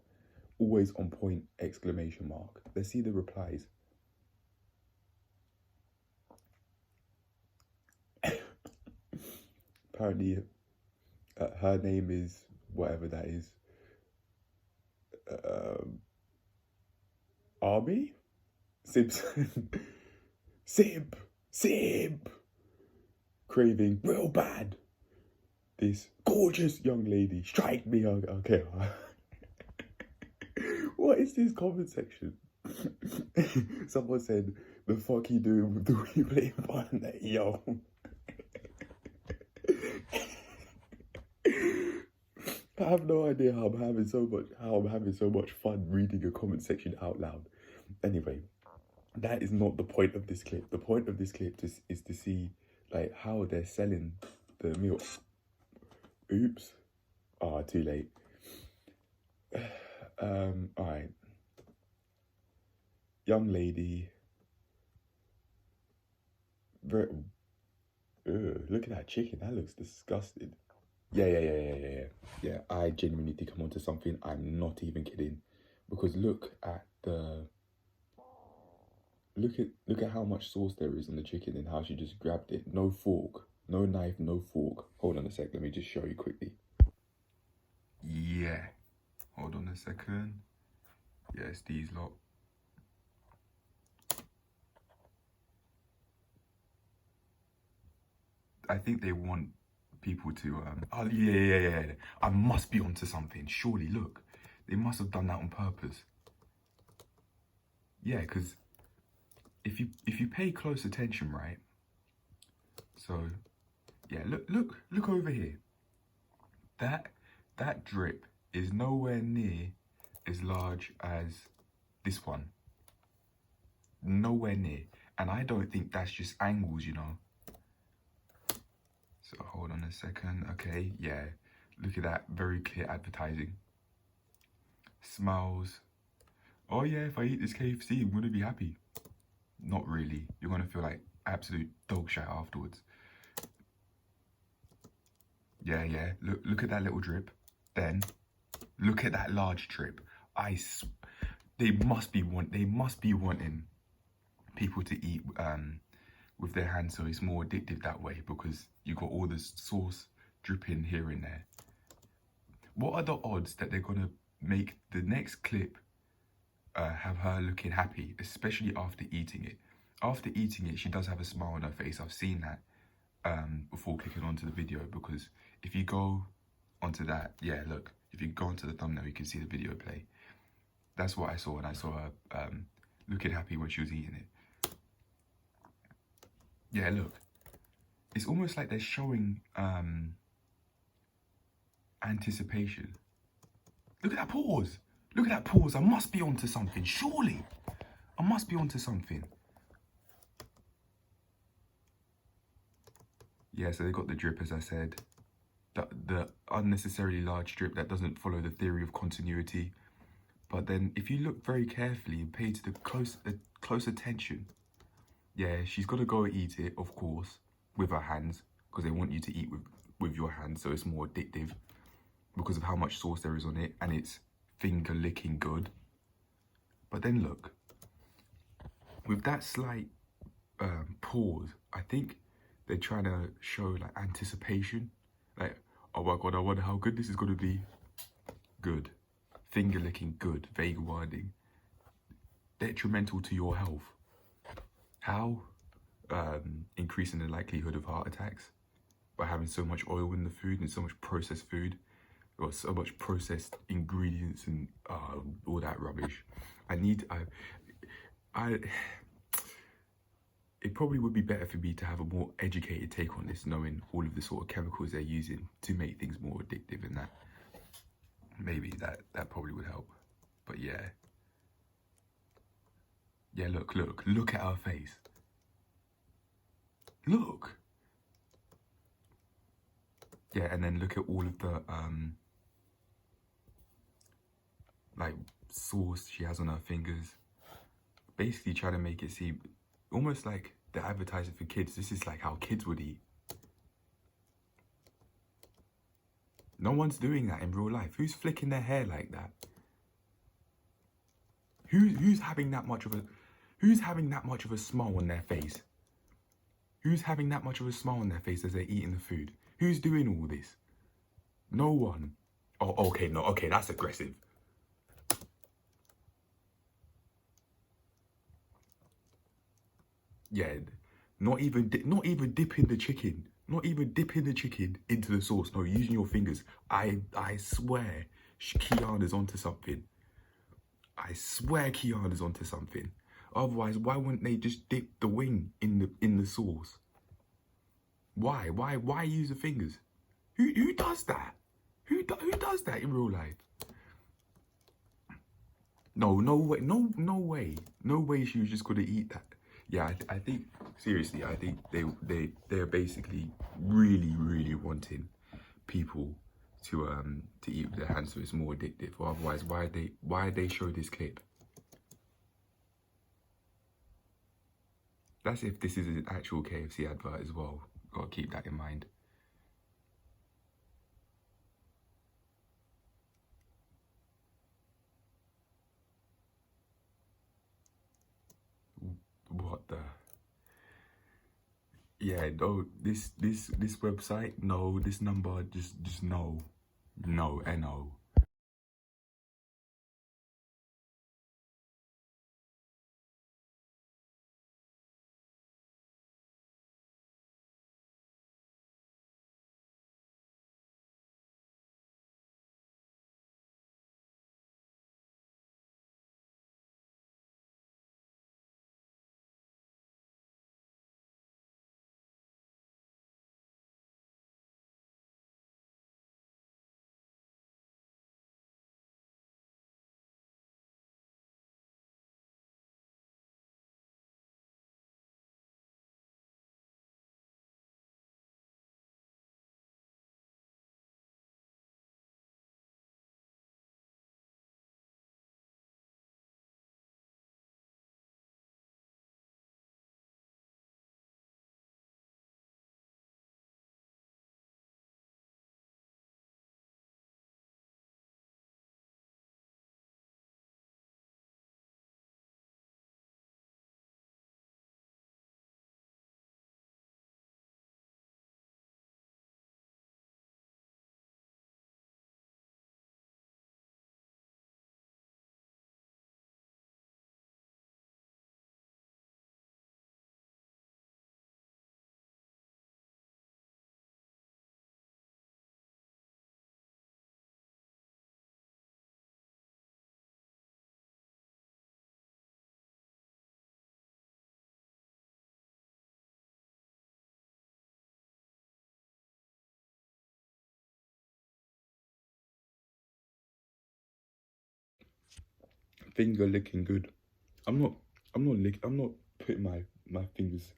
Always on point, exclamation mark. Let's see the replies. Apparently, her name is whatever that is. Army? Simpson. Simp. Craving real bad. This gorgeous young lady. Strike me. Okay. What is this comment section? Someone said, the fuck you doing with the replay button? Yo. I have no idea how I'm having so much fun reading a comment section out loud. Anyway, that is not the point of this clip. The point of this clip is to see like how they're selling the meal. Oops. Too late. Alright. Young lady. Very. Look at that chicken. That looks disgusting. Yeah, I genuinely think I'm onto something. I'm not even kidding. Because look at how much sauce there is on the chicken and how she just grabbed it. No fork, no knife, no fork. Hold on a sec, let me just show you quickly. Yeah. Hold on a second. Yeah, it's these lot. I think they want people to oh yeah. I must be onto something. Surely, look. They must have done that on purpose. Yeah, because if you pay close attention, right? So yeah, look over here. That drip is nowhere near as large as this one. Nowhere near. And I don't think that's just angles, you know. So hold on a second. Okay, yeah. Look at that. Very clear advertising. Smells. Oh yeah, if I eat this KFC, I'm gonna be happy. Not really. You're gonna feel like absolute dog shit afterwards. Yeah. Look at that little drip. Then look at that large drip. They must be wanting people to eat with their hands, so it's more addictive that way because you got all this sauce dripping here and there. what are the odds that they're gonna make the next clip have her looking happy, especially after eating it? After eating it, she does have a smile on her face. I've seen that before clicking onto the video, because if you go onto that, yeah, look, if you go onto the thumbnail, you can see the video play. That's what I saw, and I saw her looking happy when she was eating it. Yeah, look, it's almost like they're showing anticipation. Look at that pause. Look at that pause. I must be onto something, surely. I must be onto something. Yeah, so they got the drip, as I said. The unnecessarily large drip that doesn't follow the theory of continuity. But then if you look very carefully and pay to the close attention, yeah, she's got to go eat it, of course, with her hands, because they want you to eat with your hands, so it's more addictive because of how much sauce there is on it, and it's finger licking good. But then look, with that slight pause, I think they're trying to show like anticipation, like, oh my god, I wonder how good this is going to be. Good. Finger licking good. Vague wording. Detrimental to your health. How? Increasing the likelihood of heart attacks by having so much oil in the food and so much processed food, or so much processed ingredients and all that rubbish. It probably would be better for me to have a more educated take on this, knowing all of the sort of chemicals they're using to make things more addictive, and that maybe that probably would help. But yeah, look at her face. Look. Yeah, and then look at all of the like sauce she has on her fingers. Basically trying to make it seem almost like they're advertising for kids. This is like how kids would eat. No one's doing that in real life. Who's flicking their hair like that? Who's having that much of a smile on their face? Who's having that much of a smile on their face as they're eating the food? Who's doing all this? No one. Oh, okay, no, okay, that's aggressive. Yeah, not even dipping the chicken. Not even dipping the chicken into the sauce. No, using your fingers. I swear, Kiana's onto something. I swear Kiana's onto something. Otherwise, why wouldn't they just dip the wing in the sauce? Why use the fingers? Who does that? Who does that in real life? No way, no way she was just gonna eat that. Yeah, I think seriously, I think they're basically really wanting people to eat with their hands, so it's more addictive. Or otherwise, why they show this clip? That's if this is an actual KFC advert as well. Gotta keep that in mind. What the? Yeah, no, this website, no, this number, just no, no. finger licking good. I'm not putting my fingers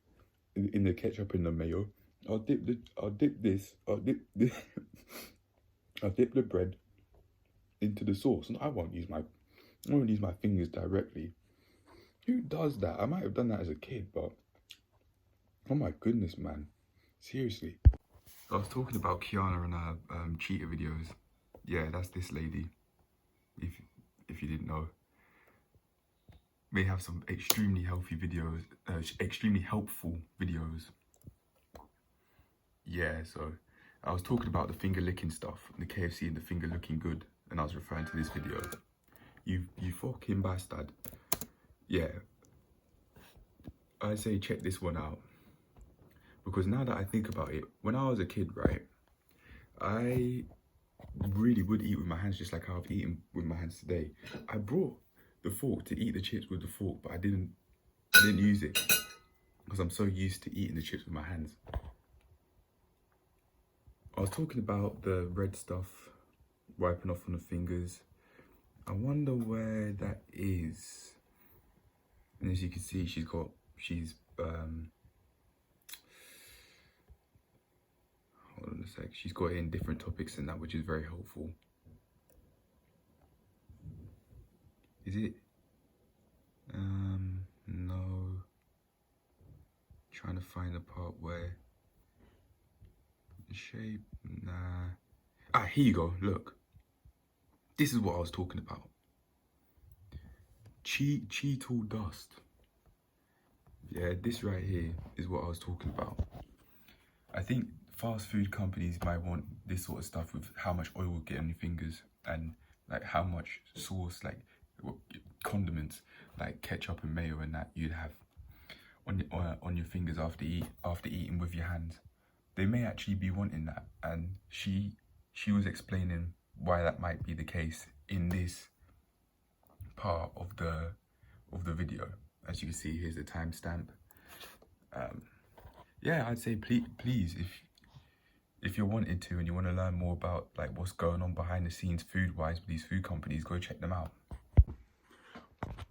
in the ketchup and the mayo. I'll dip the bread into the sauce, and I won't use my fingers directly. Who does that? I might have done that as a kid, but oh my goodness, man, seriously. I was talking about Kiana and her cheetah videos. Yeah, that's this lady. If you didn't know, they have some extremely healthy videos, extremely helpful videos. Yeah, so I was talking about the finger licking stuff, the KFC and the finger looking good, and I was referring to this video. You fucking bastard. Yeah, I say check this one out, because now that I think about it, when I was a kid, right, I really would eat with my hands, just like how I've eaten with my hands today. I brought the fork to eat the chips with the fork, but I didn't use it because I'm so used to eating the chips with my hands. I was talking about the red stuff wiping off on the fingers. I wonder where that is. And as you can see, she's hold on a sec. She's got it in different topics and that, which is very helpful. Is it? No. Trying to find the part where the shape, nah. Ah, here you go, look. This is what I was talking about. Cheetle dust. Yeah, this right here is what I was talking about. I think fast food companies might want this sort of stuff with how much oil will get on your fingers and like how much sauce, like condiments, like ketchup and mayo and that you'd have on your fingers after eating with your hands. They may actually be wanting that, and she was explaining why that might be the case in this part of the video. As you can see, here's the timestamp. Yeah, I'd say please, if you're wanting to and you want to learn more about like what's going on behind the scenes food-wise with these food companies, go check them out.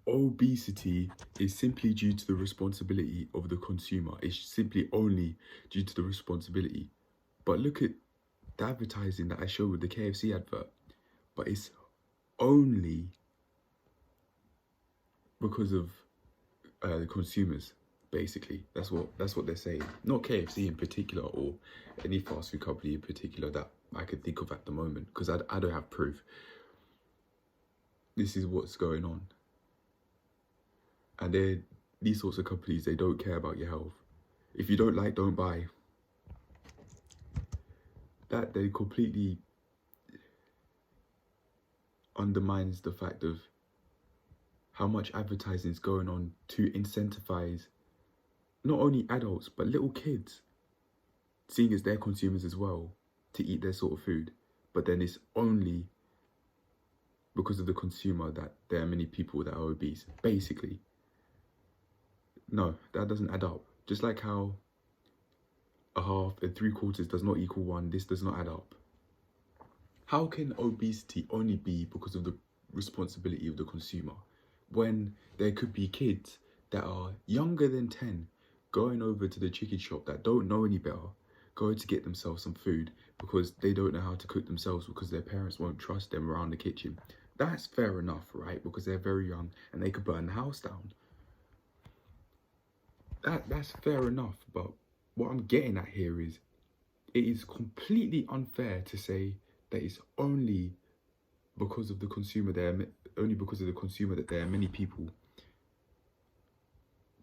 Obesity is simply due to the responsibility of the consumer. It's simply only due to the responsibility. But look at the advertising that I showed with the KFC advert. But it's only because of the consumers, basically. That's what they're saying. Not KFC in particular, or any fast food company in particular that I could think of at the moment, because I don't have proof. This is what's going on. And these sorts of companies, they don't care about your health. If you don't like, don't buy. That they completely undermines the fact of how much advertising is going on to incentivize not only adults but little kids, seeing as they're consumers as well, to eat their sort of food. But then it's only because of the consumer that there are many people that are obese, basically. No, that doesn't add up. Just like how a half and 3/4 does not equal 1, this does not add up. How can obesity only be because of the responsibility of the consumer, when there could be kids that are younger than 10 going over to the chicken shop that don't know any better, going to get themselves some food because they don't know how to cook themselves because their parents won't trust them around the kitchen? That's fair enough, right? Because they're very young and they could burn the house down. That's fair enough, but what I'm getting at here is it is completely unfair to say that it's only because of the consumer that there are many people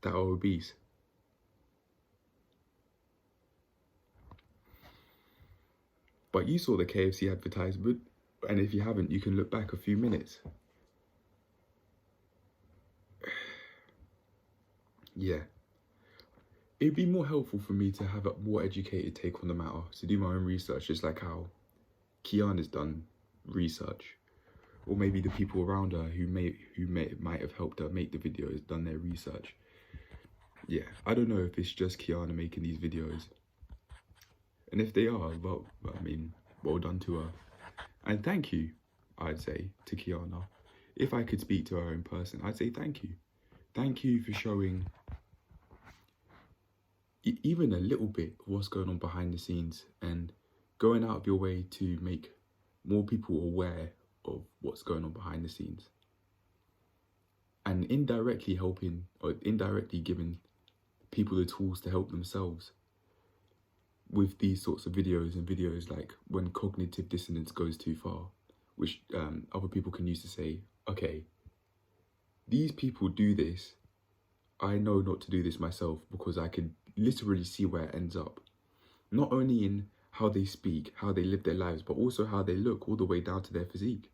that are obese. But you saw the KFC advertisement, and if you haven't, you can look back a few minutes. Yeah. It'd be more helpful for me to have a more educated take on the matter, to do my own research, just like how Kiana's done research, or maybe the people around her who might have helped her make the videos done their research. Yeah, I don't know if it's just Kiana making these videos, and if they are, well, I mean, well done to her, and thank you, I'd say, to Kiana. if I could speak to her in person, I'd say thank you. Thank you for showing even a little bit of what's going on behind the scenes and going out of your way to make more people aware of what's going on behind the scenes. And indirectly helping, or indirectly giving people the tools to help themselves with these sorts of videos, and videos like when cognitive dissonance goes too far, which other people can use to say, okay, these people do this, I know not to do this myself, because I can literally see where it ends up. Not only in how they speak, how they live their lives, but also how they look, all the way down to their physique.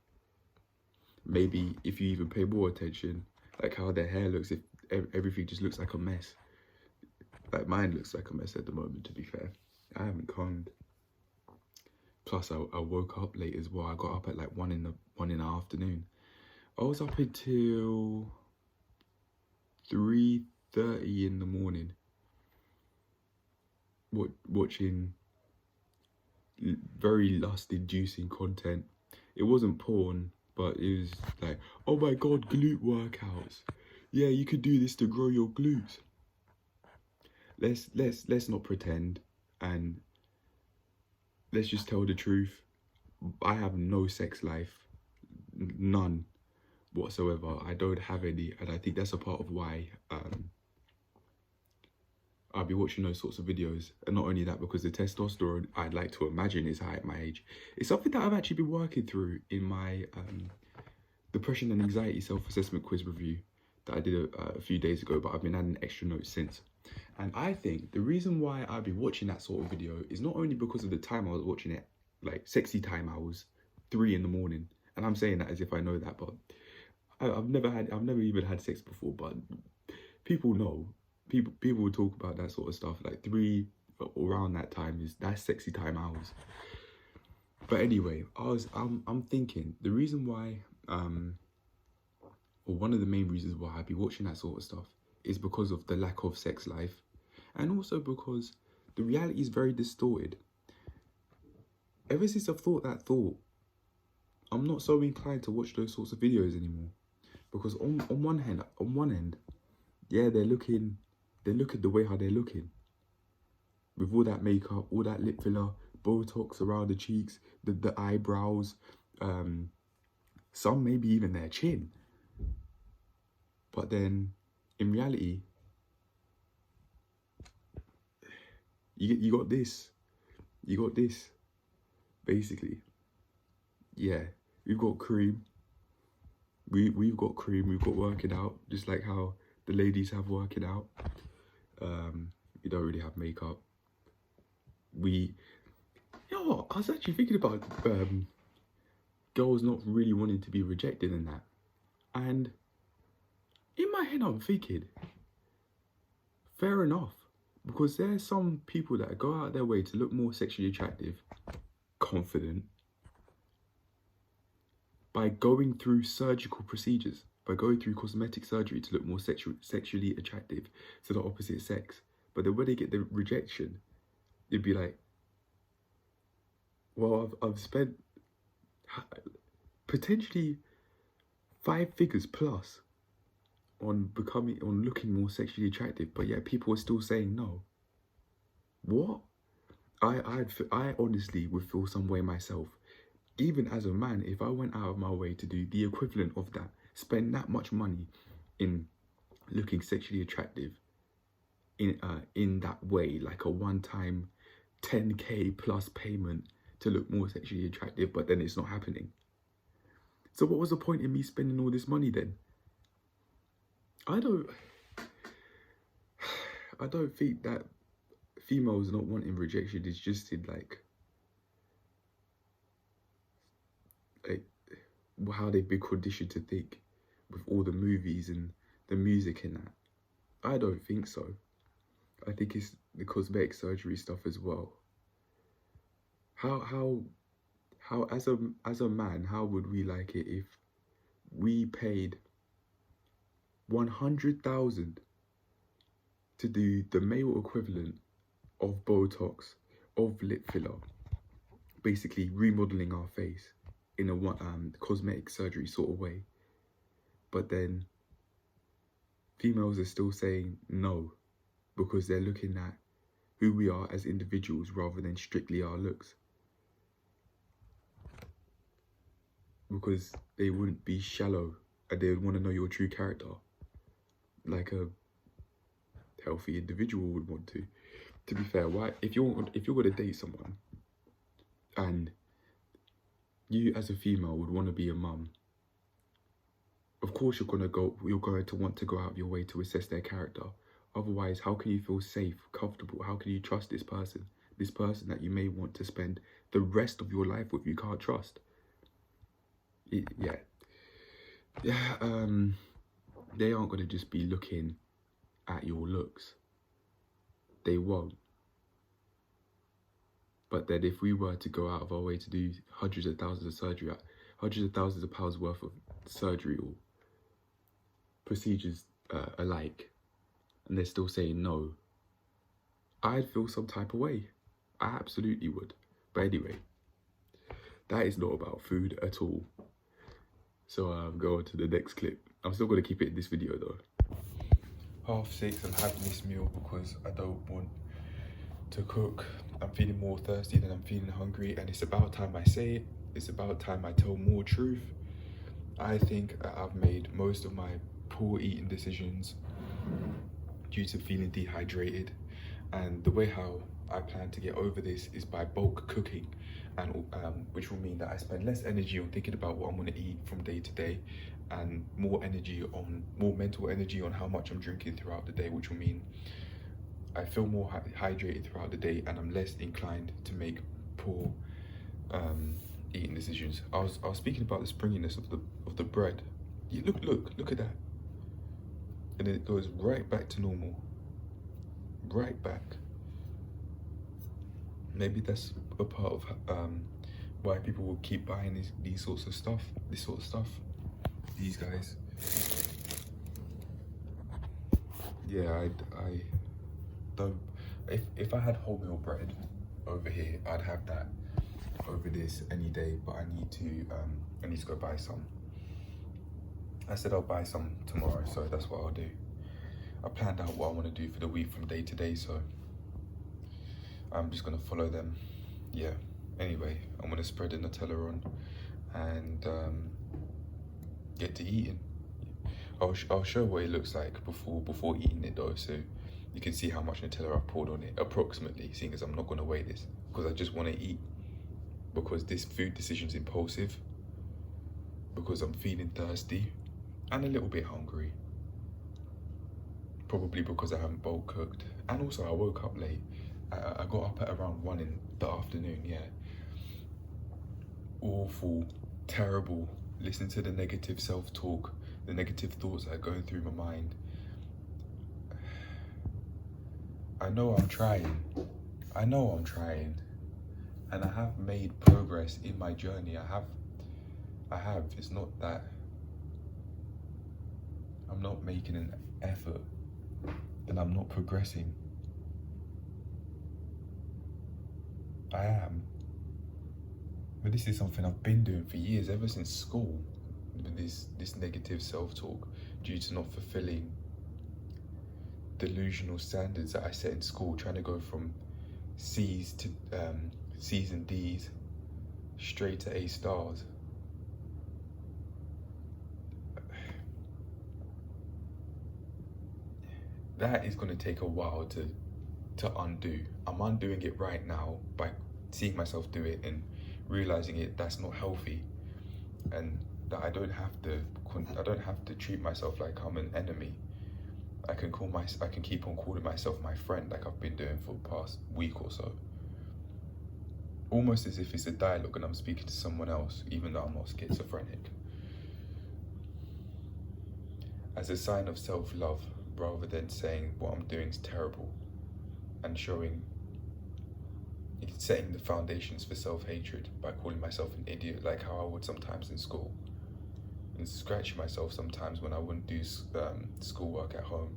Maybe if you even pay more attention, like how their hair looks, if everything just looks like a mess. Like mine looks like a mess at the moment, to be fair. I haven't combed. Plus I woke up late as well. I got up at like 1 in the afternoon. I was up until 3:30 in the morning watching very lust-inducing content. It wasn't porn, but it was like, oh my god, glute workouts. Yeah, you could do this to grow your glutes. Let's not pretend, and let's just tell the truth. I have no sex life, none whatsoever. I don't have any, and I think that's a part of why I'll be watching those sorts of videos. And not only that, because the testosterone, I'd like to imagine, is high at my age. It's something that I've actually been working through in my depression and anxiety self-assessment quiz review that I did a few days ago, but I've been adding extra notes since. And I think the reason why I'd be watching that sort of video is not only because of the time I was watching it, like sexy time hours, 3 in the morning. And I'm saying that as if I know that, but I've never even had sex before, but people know. People will talk about that sort of stuff, like 3 around that time, that's sexy time hours. But anyway, I'm thinking the reason why, or one of the main reasons why I'd be watching that sort of stuff is because of the lack of sex life, and also because the reality is very distorted. Ever since I've thought that thought, I'm not so inclined to watch those sorts of videos anymore, because on one end, yeah, they're looking the way how they're looking, with all that makeup, all that lip filler, Botox around the cheeks, the eyebrows, some maybe even their chin. But then, in reality, you got this, basically. Yeah, we've got cream. We've got cream. We've got working out, just like how the ladies have working out. We don't really have makeup. I was actually thinking about girls not really wanting to be rejected in that, and in my head I'm thinking, fair enough, because there's some people that go out their way to look more sexually attractive, confident, by going through surgical procedures, by going through cosmetic surgery to look more sexually attractive to the opposite sex. But then when they get the rejection, it'd be like, well, I've spent potentially 5 figures plus on looking more sexually attractive, but yet people are still saying no. What? I honestly would feel some way myself, even as a man, if I went out of my way to do the equivalent of that, spend that much money in looking sexually attractive in that way, like a one-time 10k plus payment to look more sexually attractive, but then it's not happening. So what was the point in me spending all this money then? I don't think that females not wanting rejection is just in like how they've been conditioned to think with all the movies and the music in that. I don't think so. I think it's the cosmetic surgery stuff as well. How as a man, how would we like it if we paid 100,000 to do the male equivalent of Botox, of lip filler, basically remodeling our face in a cosmetic surgery sort of way, But then females are still saying no because they're looking at who we are as individuals rather than strictly our looks. Because they wouldn't be shallow and they would want to know your true character like a healthy individual would want to. To be fair, why if you're going to date someone and you as a female would want to be a mum, of course you're going to want to go out of your way to assess their character. Otherwise, how can you feel safe, comfortable? How can you trust this person that you may want to spend the rest of your life with? You can't trust. They aren't going to just be looking at your looks. They won't. But then if we were to go out of our way to do hundreds of thousands of pounds worth of surgery or procedures alike, and they're still saying no, I'd feel some type of way. I absolutely would. But anyway, that is not about food at all. So go on to the next clip. I'm still going to keep it in this video though. 6:30, I'm having this meal because I don't want to cook. I'm feeling more thirsty than I'm feeling hungry, and it's about time I say it. It's about time I tell more truth. I think I've made most of my poor eating decisions due to feeling dehydrated, and the way how I plan to get over this is by bulk cooking, and which will mean that I spend less energy on thinking about what I'm going to eat from day to day, and more mental energy on how much I'm drinking throughout the day, which will mean I feel more hydrated throughout the day, and I'm less inclined to make poor eating decisions. I was speaking about the springiness of the bread. Yeah, look at that, and then it goes right back to normal, right back. Maybe that's a part of why people will keep buying this sort of stuff. These guys. Yeah, I don't. If I had wholemeal bread over here, I'd have that over this any day. But I need to go buy some. I said I'll buy some tomorrow, so that's what I'll do. I planned out what I want to do for the week from day to day, so I'm just gonna follow them. Yeah. Anyway, I'm gonna spread the Nutella on and get to eating. I'll show what it looks like before eating it though, so you can see how much Nutella I've poured on it approximately, seeing as I'm not gonna weigh this because I just want to eat, because this food decision's impulsive, because I'm feeling thirsty and a little bit hungry, probably because I haven't bulk cooked, and also I woke up late. I got up at around 1 in the afternoon, yeah. Awful, terrible, listening to the negative self-talk, the negative thoughts that are going through my mind. I know I'm trying, and I have made progress in my journey. I have, it's not that I'm not making an effort, then I'm not progressing. I am. But this is something I've been doing for years, ever since school. This negative self-talk due to not fulfilling delusional standards that I set in school, trying to go from C's to C's and D's straight to A stars. That is going to take a while to undo. I'm undoing it right now by seeing myself do it and realizing that's not healthy, and that I don't have to treat myself like I'm an enemy. I can keep on calling myself my friend, like I've been doing for the past week or so. Almost as if it's a dialogue and I'm speaking to someone else, even though I'm not schizophrenic. As a sign of self-love, rather than saying what I'm doing is terrible, and setting the foundations for self-hatred by calling myself an idiot, like how I would sometimes in school, and scratching myself sometimes when I wouldn't do schoolwork at home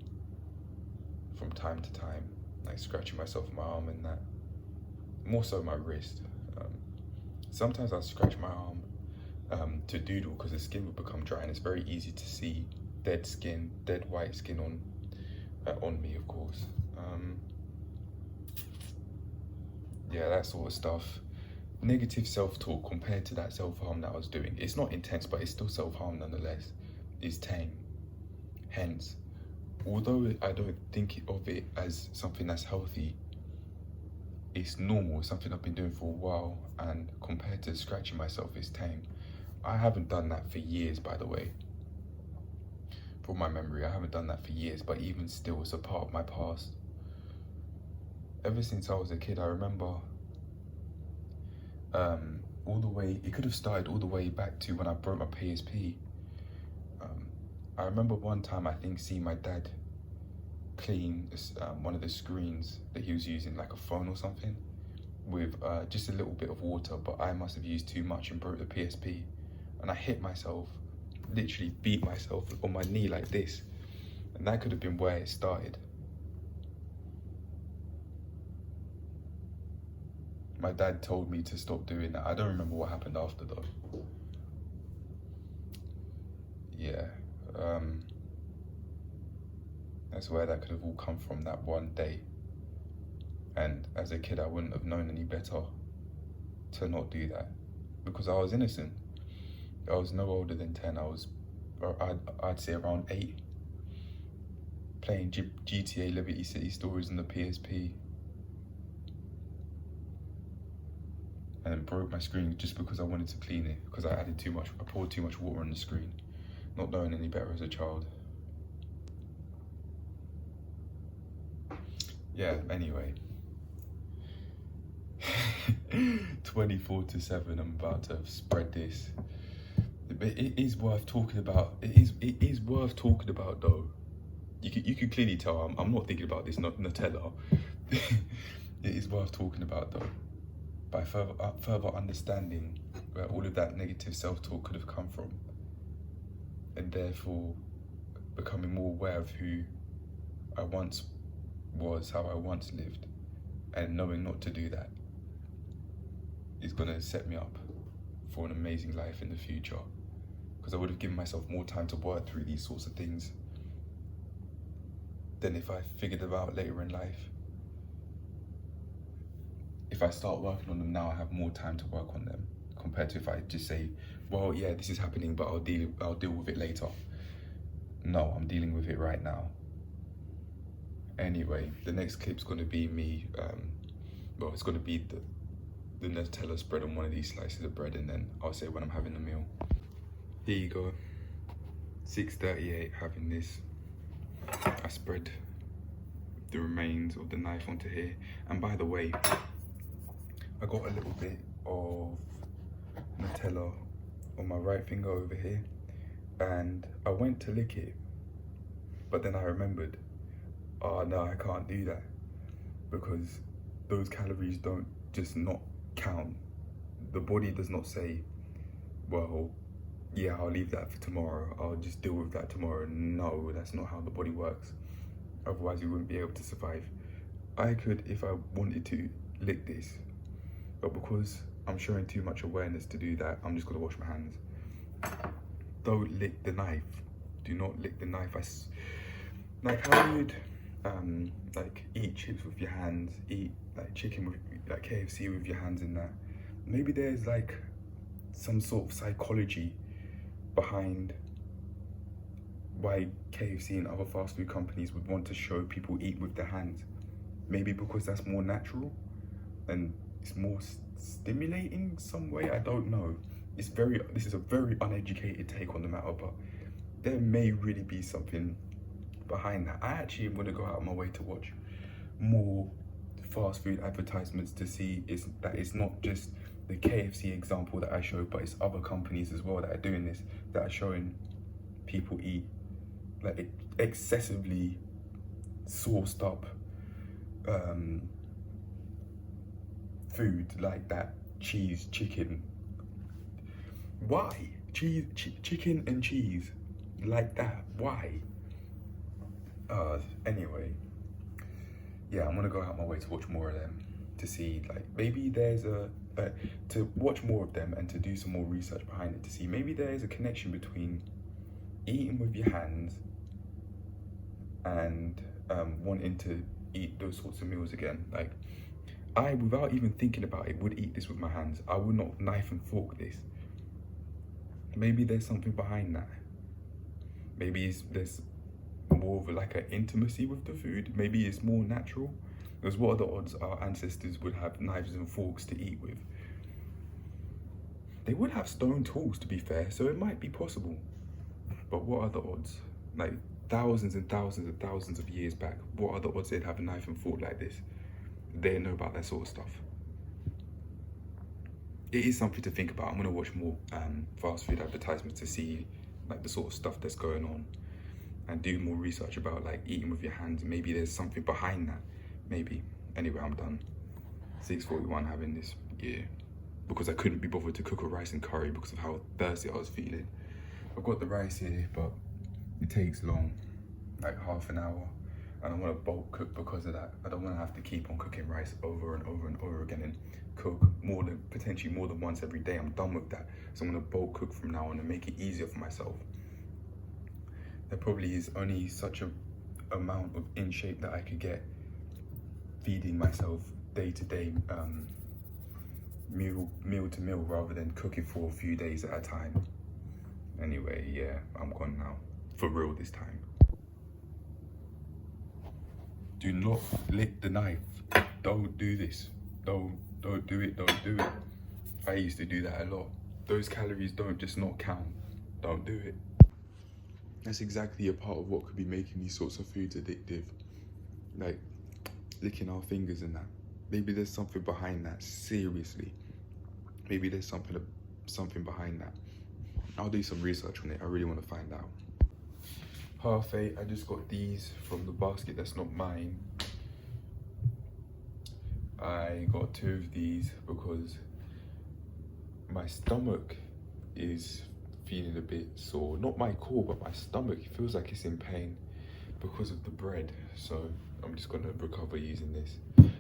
from time to time, like scratching myself in my arm and that, more so my wrist. Sometimes I scratch my arm to doodle, because the skin would become dry and it's very easy to see dead skin, dead white skin on me, of course. Yeah, that sort of stuff. Negative self-talk compared to that self-harm that I was doing, it's not intense, but it's still self-harm nonetheless, is tame. Hence, although I don't think of it as something that's healthy, it's normal, it's something I've been doing for a while, and compared to scratching myself, it's tame. I haven't done that for years, by the way. From my memory, I haven't done that for years, but even still, it's a part of my past. Ever since I was a kid, I remember all the way, it could have started all the way back to when I broke my PSP. I remember one time, I think, seeing my dad clean one of the screens that he was using, like a phone or something, with just a little bit of water, but I must have used too much and broke the PSP. And I hit myself, literally beat myself on my knee like this. And that could have been where it started. My dad told me to stop doing that. I don't remember what happened after though. Yeah, that's where that could have all come from, that one day. And as a kid, I wouldn't have known any better to not do that, because I was innocent. I was no older than 10. I'd say around 8, playing GTA Liberty City Stories on the PSP, and then broke my screen just because I wanted to clean it, because I poured too much water on the screen, not knowing any better as a child. Yeah, anyway. 24/7, I'm about to spread this. It is worth talking about. It is worth talking about though. You can clearly tell I'm not thinking about this Nutella. It is worth talking about though. By further understanding where all of that negative self-talk could have come from, and therefore becoming more aware of who I once was, how I once lived, and knowing not to do that is gonna set me up for an amazing life in the future, because I would have given myself more time to work through these sorts of things than if I figured them out later in life. If I start working on them now, I have more time to work on them, compared to if I just say, well, yeah, this is happening, but I'll deal with it later. No, I'm dealing with it right now. Anyway, the next clip's gonna be me, well, it's gonna be the Nutella spread on one of these slices of bread, and then I'll say when I'm having the meal. Here you go, 6:38, having this. I spread the remains of the knife onto here. And by the way, I got a little bit of Nutella on my right finger over here, and I went to lick it, but then I remembered, oh no, I can't do that, because those calories don't just not count. The body does not say, well, yeah, I'll leave that for tomorrow, I'll just deal with that tomorrow. No, that's not how the body works. Otherwise you wouldn't be able to survive. I could, if I wanted to, lick this, but because I'm showing too much awareness to do that, I'm just gonna wash my hands. Don't lick the knife. Do not lick the knife. Like how you'd like eat chips with your hands, eat like chicken with like KFC with your hands in that. Maybe there's like some sort of psychology behind why KFC and other fast food companies would want to show people eat with their hands. Maybe because that's more natural and it's more stimulating some way, I don't know. This is a very uneducated take on the matter, but there may really be something behind that. I actually am going to go out of my way to watch more fast food advertisements to see that it's not just the KFC example that I showed, but it's other companies as well that are doing this, that are showing people eat like excessively sauced up food like that. Cheese, chicken. Why? Chicken and cheese like that. Why? Anyway, yeah, I'm gonna go out my way to watch more of them. to see, like, maybe there's to watch more of them and to do some more research behind it to see maybe there is a connection between eating with your hands and wanting to eat those sorts of meals again. Like, I, without even thinking about it, would eat this with my hands. I would not knife and fork this. Maybe there's something behind that. Maybe there's more of like an intimacy with the food. Maybe it's more natural. Because what are the odds our ancestors would have knives and forks to eat with? They would have stone tools, to be fair, so it might be possible. But what are the odds? Like, thousands and thousands and thousands of years back, what are the odds they'd have a knife and fork like this? They know about that sort of stuff. It is something to think about. I'm gonna watch more fast food advertisements to see like the sort of stuff that's going on, and do more research about like eating with your hands. Maybe there's something behind that. Maybe. Anyway, I'm done. 6:41 having this, yeah, because I couldn't be bothered to cook a rice and curry because of how thirsty I was feeling. I've got the rice here, but it takes long, like half an hour, and I want to bulk cook because of that. I don't want to have to keep on cooking rice over and over and over again and cook potentially more than once every day. I'm done with that. So I'm going to bulk cook from now on and make it easier for myself. There probably is only such a amount of in shape that I could get feeding myself day to day, meal to meal, rather than cooking for a few days at a time. Anyway, yeah, I'm gone now. For real this time. Do not lick the knife. Don't do this. Don't do it, don't do it. I used to do that a lot. Those calories don't just not count. Don't do it. That's exactly a part of what could be making these sorts of foods addictive. Like, licking our fingers and that. Maybe there's something behind that, seriously. Maybe there's something behind that. I'll do some research on it. I really want to find out. 8:30, I just got these from the basket that's not mine. I got 2 of these because my stomach is feeling a bit sore. Not my core, but my stomach. It feels like it's in pain because of the bread. So I'm just gonna recover using this.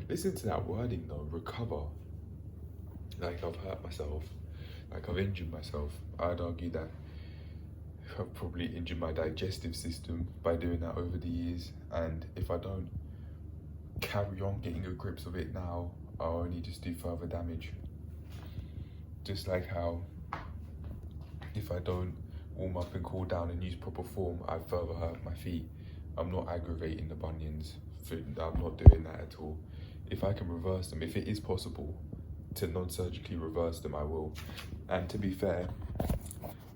Listen to that wording though, recover. Like I've hurt myself, like I've injured myself. I'd argue that I've probably injured my digestive system by doing that over the years, and if I don't carry on getting a grips of it now, I'll only just do further damage. Just like how if I don't warm up and cool down and use proper form, I further hurt my feet. I'm not aggravating the bunions. I'm not doing that at all. If I can reverse them, if it is possible to non-surgically reverse them, I will. And to be fair,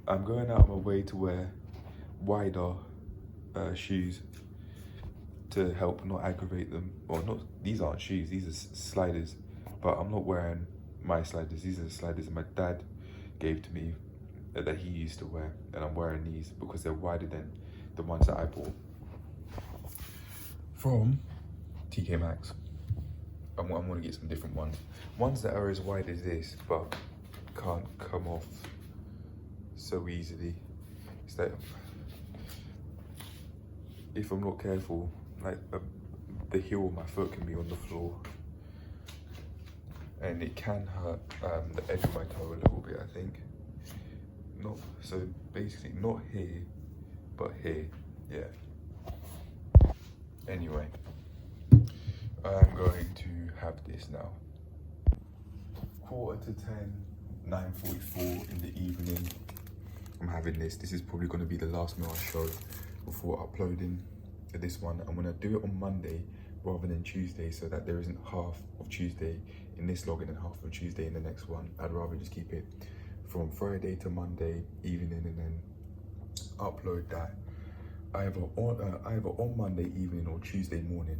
I'm going out of my way to wear wider shoes to help not aggravate them. Well, not, these aren't shoes, these are sliders, but I'm not wearing my sliders. These are the sliders that my dad gave to me that he used to wear, and I'm wearing these because they're wider than the ones that I bought from TK Maxx. I'm gonna get some different ones that are as wide as this but can't come off so easily. It's that if I'm not careful, like the heel of my foot can be on the floor, and it can hurt the edge of my toe a little bit, I think. Not so basically not here, but here, yeah. Anyway, I'm going to have this now. 9:45, 9:44 in the evening. I'm having this. This is probably going to be the last meal I show before uploading this one. I'm going to do it on Monday rather than Tuesday, so that there isn't half of Tuesday in this login and half of Tuesday in the next one. I'd rather just keep it from Friday to Monday evening and then upload that either on Monday evening or Tuesday morning.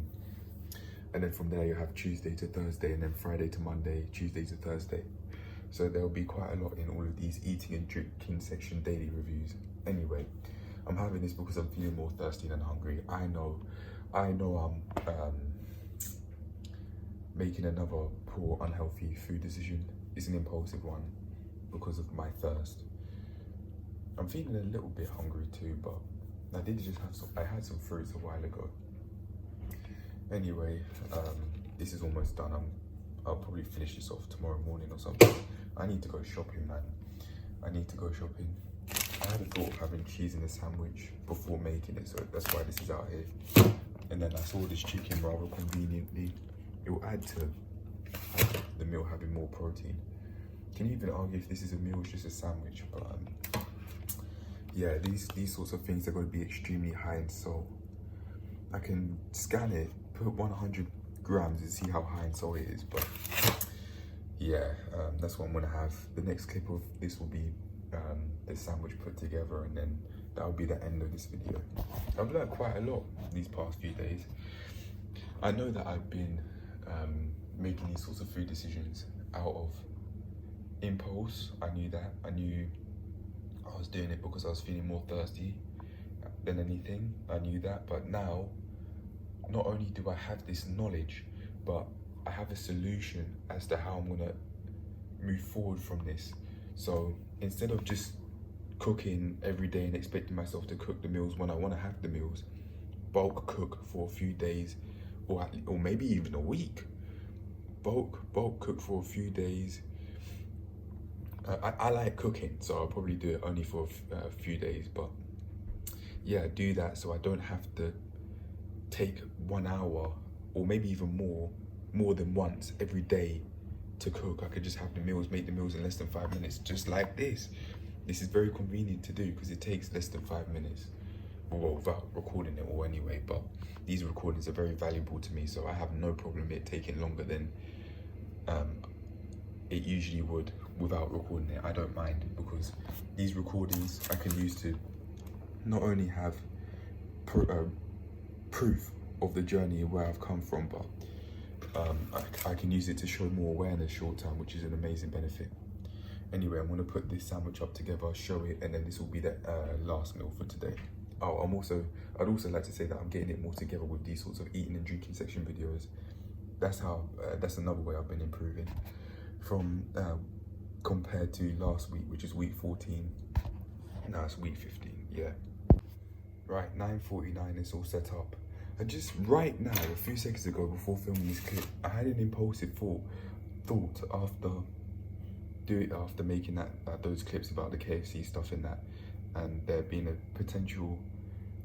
And then from there you have Tuesday to Thursday, and then Friday to Monday, Tuesday to Thursday. So there'll be quite a lot in all of these eating and drinking section daily reviews. Anyway, I'm having this because I'm feeling more thirsty than hungry. I know I'm making another poor, unhealthy food decision. It's an impulsive one because of my thirst. I'm feeling a little bit hungry too, but I did just have I had some fruits a while ago. Anyway, this is almost done. I'll probably finish this off tomorrow morning or something. I need to go shopping, man. I need to go shopping. I had a thought of having cheese in a sandwich before making it, so that's why this is out here. And then I saw this chicken rather conveniently. It will add to the meal having more protein. Can you even argue if this is a meal, it's just a sandwich? But yeah, these sorts of things are going to be extremely high in salt. I can scan it, put 100 grams and see how high in salt it is, but yeah, that's what I'm gonna have. The next clip of this will be the sandwich put together, and then that'll be the end of this video. I've learned quite a lot these past few days. I know that I've been making these sorts of food decisions out of impulse. I knew that. I knew I was doing it because I was feeling more thirsty than anything. I knew that, but now, not only do I have this knowledge, but I have a solution as to how I'm gonna move forward from this. So instead of just cooking every day and expecting myself to cook the meals when I want to have the meals, bulk cook for a few days, or maybe even a week. Bulk cook for a few days. I like cooking, so I'll probably do it only for a few days, but yeah, do that so I don't have to take 1 hour or maybe even more than once every day to cook. I could just have the meals, make the meals in less than 5 minutes, just like this. This is very convenient to do because it takes less than 5 minutes. Well, without recording it all anyway, but these recordings are very valuable to me, so I have no problem it taking longer than it usually would without recording it. I don't mind, because these recordings I can use to not only have proof of the journey where I've come from, but I can use it to show more awareness short term, which is an amazing benefit. Anyway, I'm gonna put this sandwich up together, show it, and then this will be the last meal for today. Oh, I'd also like to say that I'm getting it more together with these sorts of eating and drinking section videos. That's another way I've been improving from compared to last week, which is week 14. Now it's week 15, yeah. Right, 9:49, it's all set up. And just right now, a few seconds ago, before filming this clip, I had an impulsive thought after making those clips about the KFC stuff and that, and there being a potential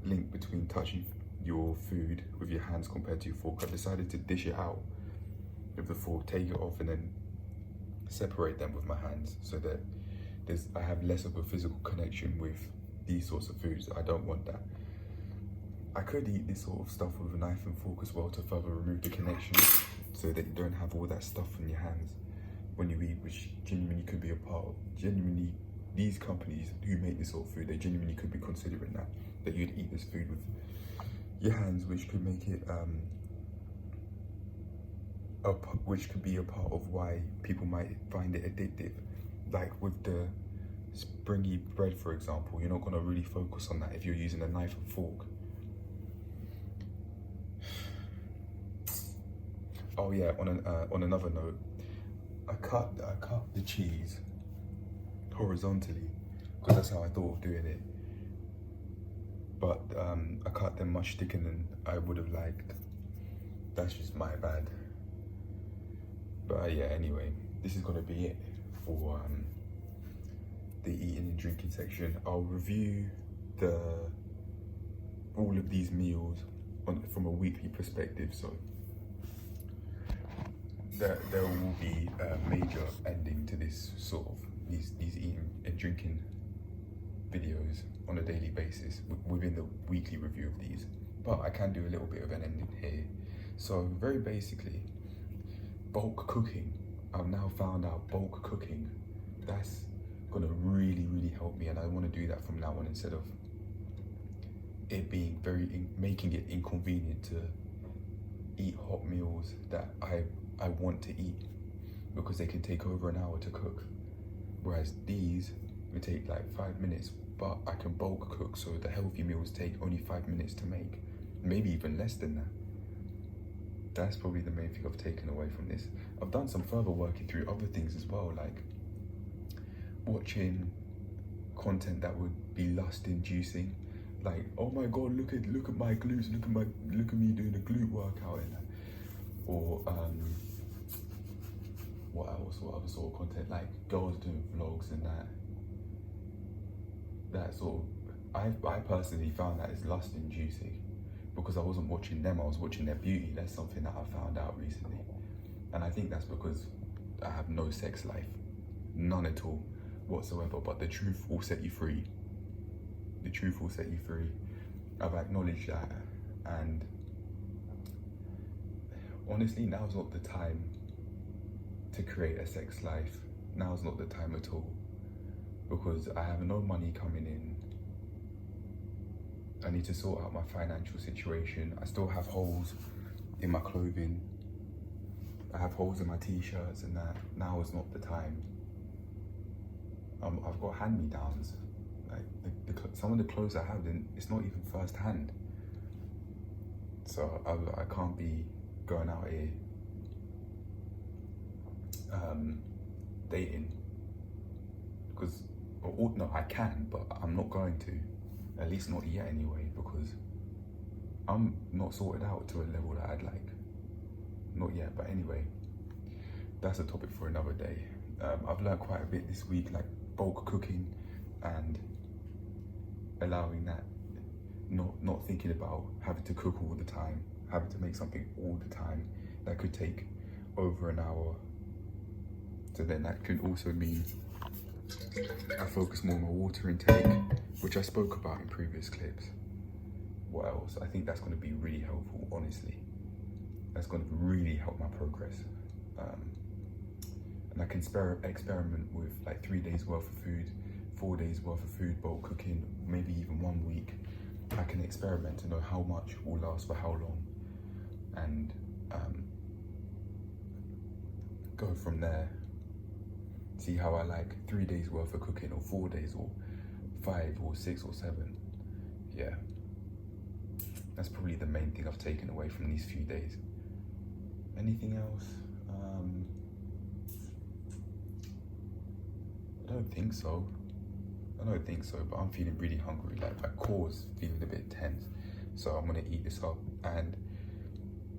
link between touching your food with your hands compared to your fork. I decided to dish it out with the fork, take it off, and then separate them with my hands, so that I have less of a physical connection with these sorts of foods. I don't want that. I could eat this sort of stuff with a knife and fork as well to further remove the connection, so that you don't have all that stuff in your hands when you eat, which genuinely could be a part of, these companies who make this sort of food, they genuinely could be considering that you'd eat this food with your hands, which could make it, which could be a part of why people might find it addictive. Like with the springy bread, for example, you're not gonna really focus on that if you're using a knife and fork. Oh yeah, on another note, I cut the cheese horizontally because that's how I thought of doing it. But I cut them much thicker than I would have liked. That's just my bad. But yeah, anyway, this is gonna be it for the eating and drinking section. I'll review all of these meals from a weekly perspective, so there will be a major ending to this sort of these eating and drinking videos on a daily basis within the weekly review of these. But I can do a little bit of an ending here. So very basically, bulk cooking. I've now found out bulk cooking. That's gonna really, really help me, and I want to do that from now on, instead of it being making it inconvenient to eat hot meals that I want to eat, because they can take over an hour to cook. Whereas these would take like 5 minutes, but I can bulk cook, so the healthy meals take only 5 minutes to make, maybe even less than that. That's probably the main thing I've taken away from this. I've done some further working through other things as well, like watching content that would be lust inducing, like, oh my god, look at my glutes, look at me doing a glute workout, and or What else? What other sort of content? Like girls doing vlogs and that sort of. I personally found that it's lust inducing because I wasn't watching them. I was watching their beauty. That's something that I found out recently, and I think that's because I have no sex life, none at all whatsoever. But the truth will set you free. The truth will set you free. I've acknowledged that, and honestly, now's not the time to create a sex life. Now's not the time at all, because I have no money coming in. I need to sort out my financial situation. I still have holes in my clothing. I have holes in my t-shirts and that. Now is not the time. I've got hand-me-downs. Like some of the clothes I have, it's not even first hand. So I can't be going out here dating, because, no, I can, but I'm not going to, at least not yet anyway, because I'm not sorted out to a level that I'd like. Not yet, but anyway, that's a topic for another day. I've learned quite a bit this week, like bulk cooking and allowing that, not thinking about having to cook all the time, having to make something all the time that could take over an hour. So then that can also mean I focus more on my water intake, which I spoke about in previous clips. What else? I think that's going to be really helpful, honestly. That's going to really help my progress. And I can experiment with like 3 days worth of food, 4 days worth of food, bulk cooking, maybe even 1 week. I can experiment to know how much will last for how long, and go from there. See how I like 3 days worth of cooking, or 4 days, or 5 or 6 or 7. Yeah, that's probably the main thing I've taken away from these few days. Anything else? I don't think so. But I'm feeling really hungry. Like my core's feeling a bit tense. So I'm gonna eat this up, and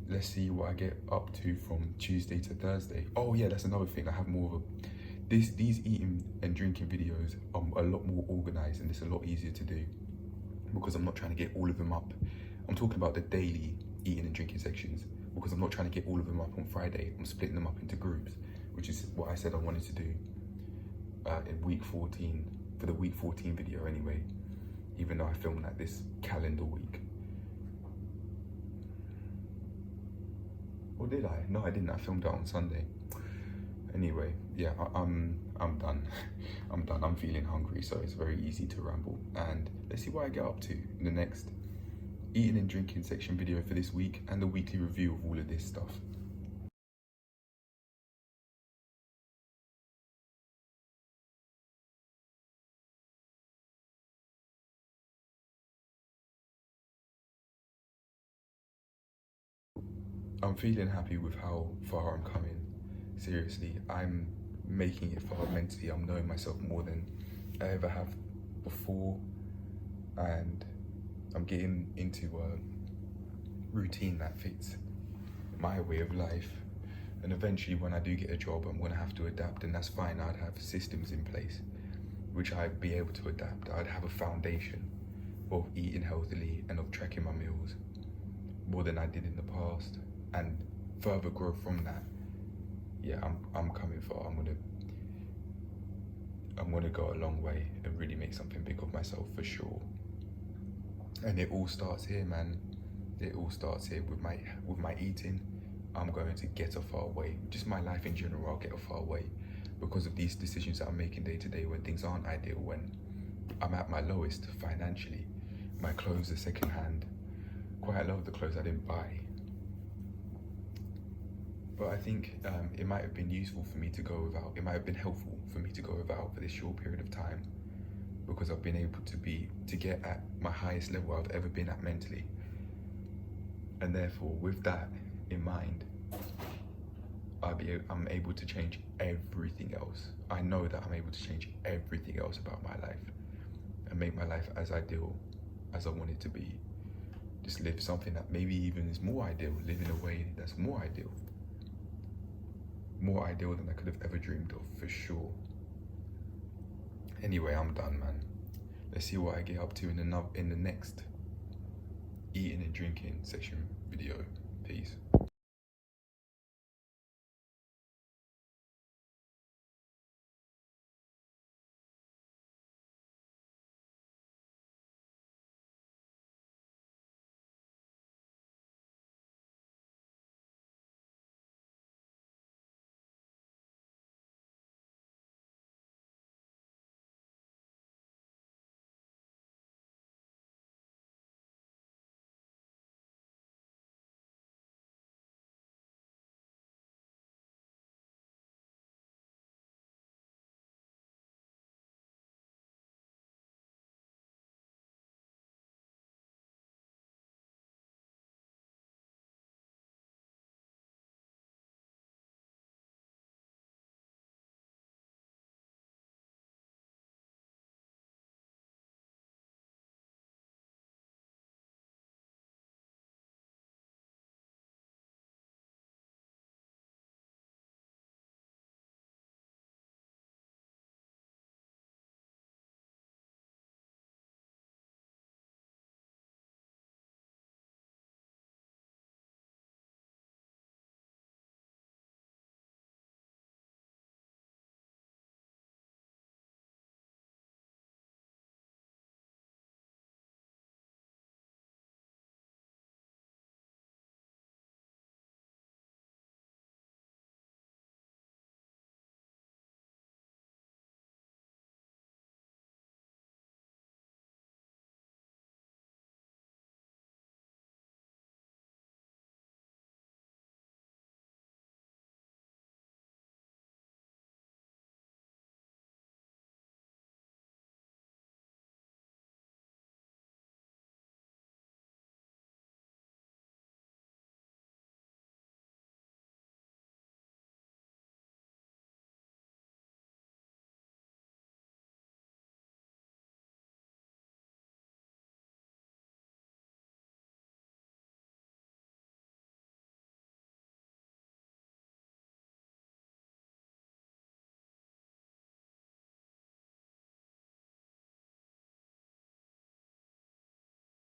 let's see what I get up to from Tuesday to Thursday. Oh yeah, that's another thing. I have more of these eating and drinking videos are a lot more organized, and it's a lot easier to do because I'm not trying to get all of them up. I'm talking about the daily eating and drinking sections, because I'm not trying to get all of them up on Friday. I'm splitting them up into groups, which is what I said I wanted to do in week 14, for the week 14 video anyway, even though I filmed that this calendar week. Or did I? No, I didn't. I filmed it on Sunday. Anyway, yeah, I'm done. I'm done. I'm feeling hungry, so it's very easy to ramble. And let's see what I get up to in the next eating and drinking section video for this week, and the weekly review of all of this stuff. I'm feeling happy with how far I'm coming. Seriously, I'm making it far mentally. I'm knowing myself more than I ever have before, and I'm getting into a routine that fits my way of life. And eventually, when I do get a job, I'm gonna have to adapt, and that's fine. I'd have systems in place which I'd be able to adapt. I'd have a foundation of eating healthily and of tracking my meals more than I did in the past, and further growth from that. Yeah, I'm coming far. I'm gonna go a long way and really make something big of myself, for sure. And it all starts here, man. It all starts here with my eating. I'm going to get a far way. Just my life in general, I'll get a far way because of these decisions that I'm making day to day when things aren't ideal, when I'm at my lowest financially. My clothes are secondhand. Quite a lot of the clothes I didn't buy. But I think it might have been useful for me to go without. It might have been helpful for me to go without for this short period of time, because I've been able to get at my highest level I've ever been at mentally. And therefore, with that in mind, I'm able to change everything else. I know that I'm able to change everything else about my life and make my life as ideal as I want it to be. Just live something that maybe even is more ideal, live in a way that's more ideal. more ideal than I could have ever dreamed of, for sure. Anyway, I'm done, man. Let's see what I get up to in the next eating and drinking section video. Peace.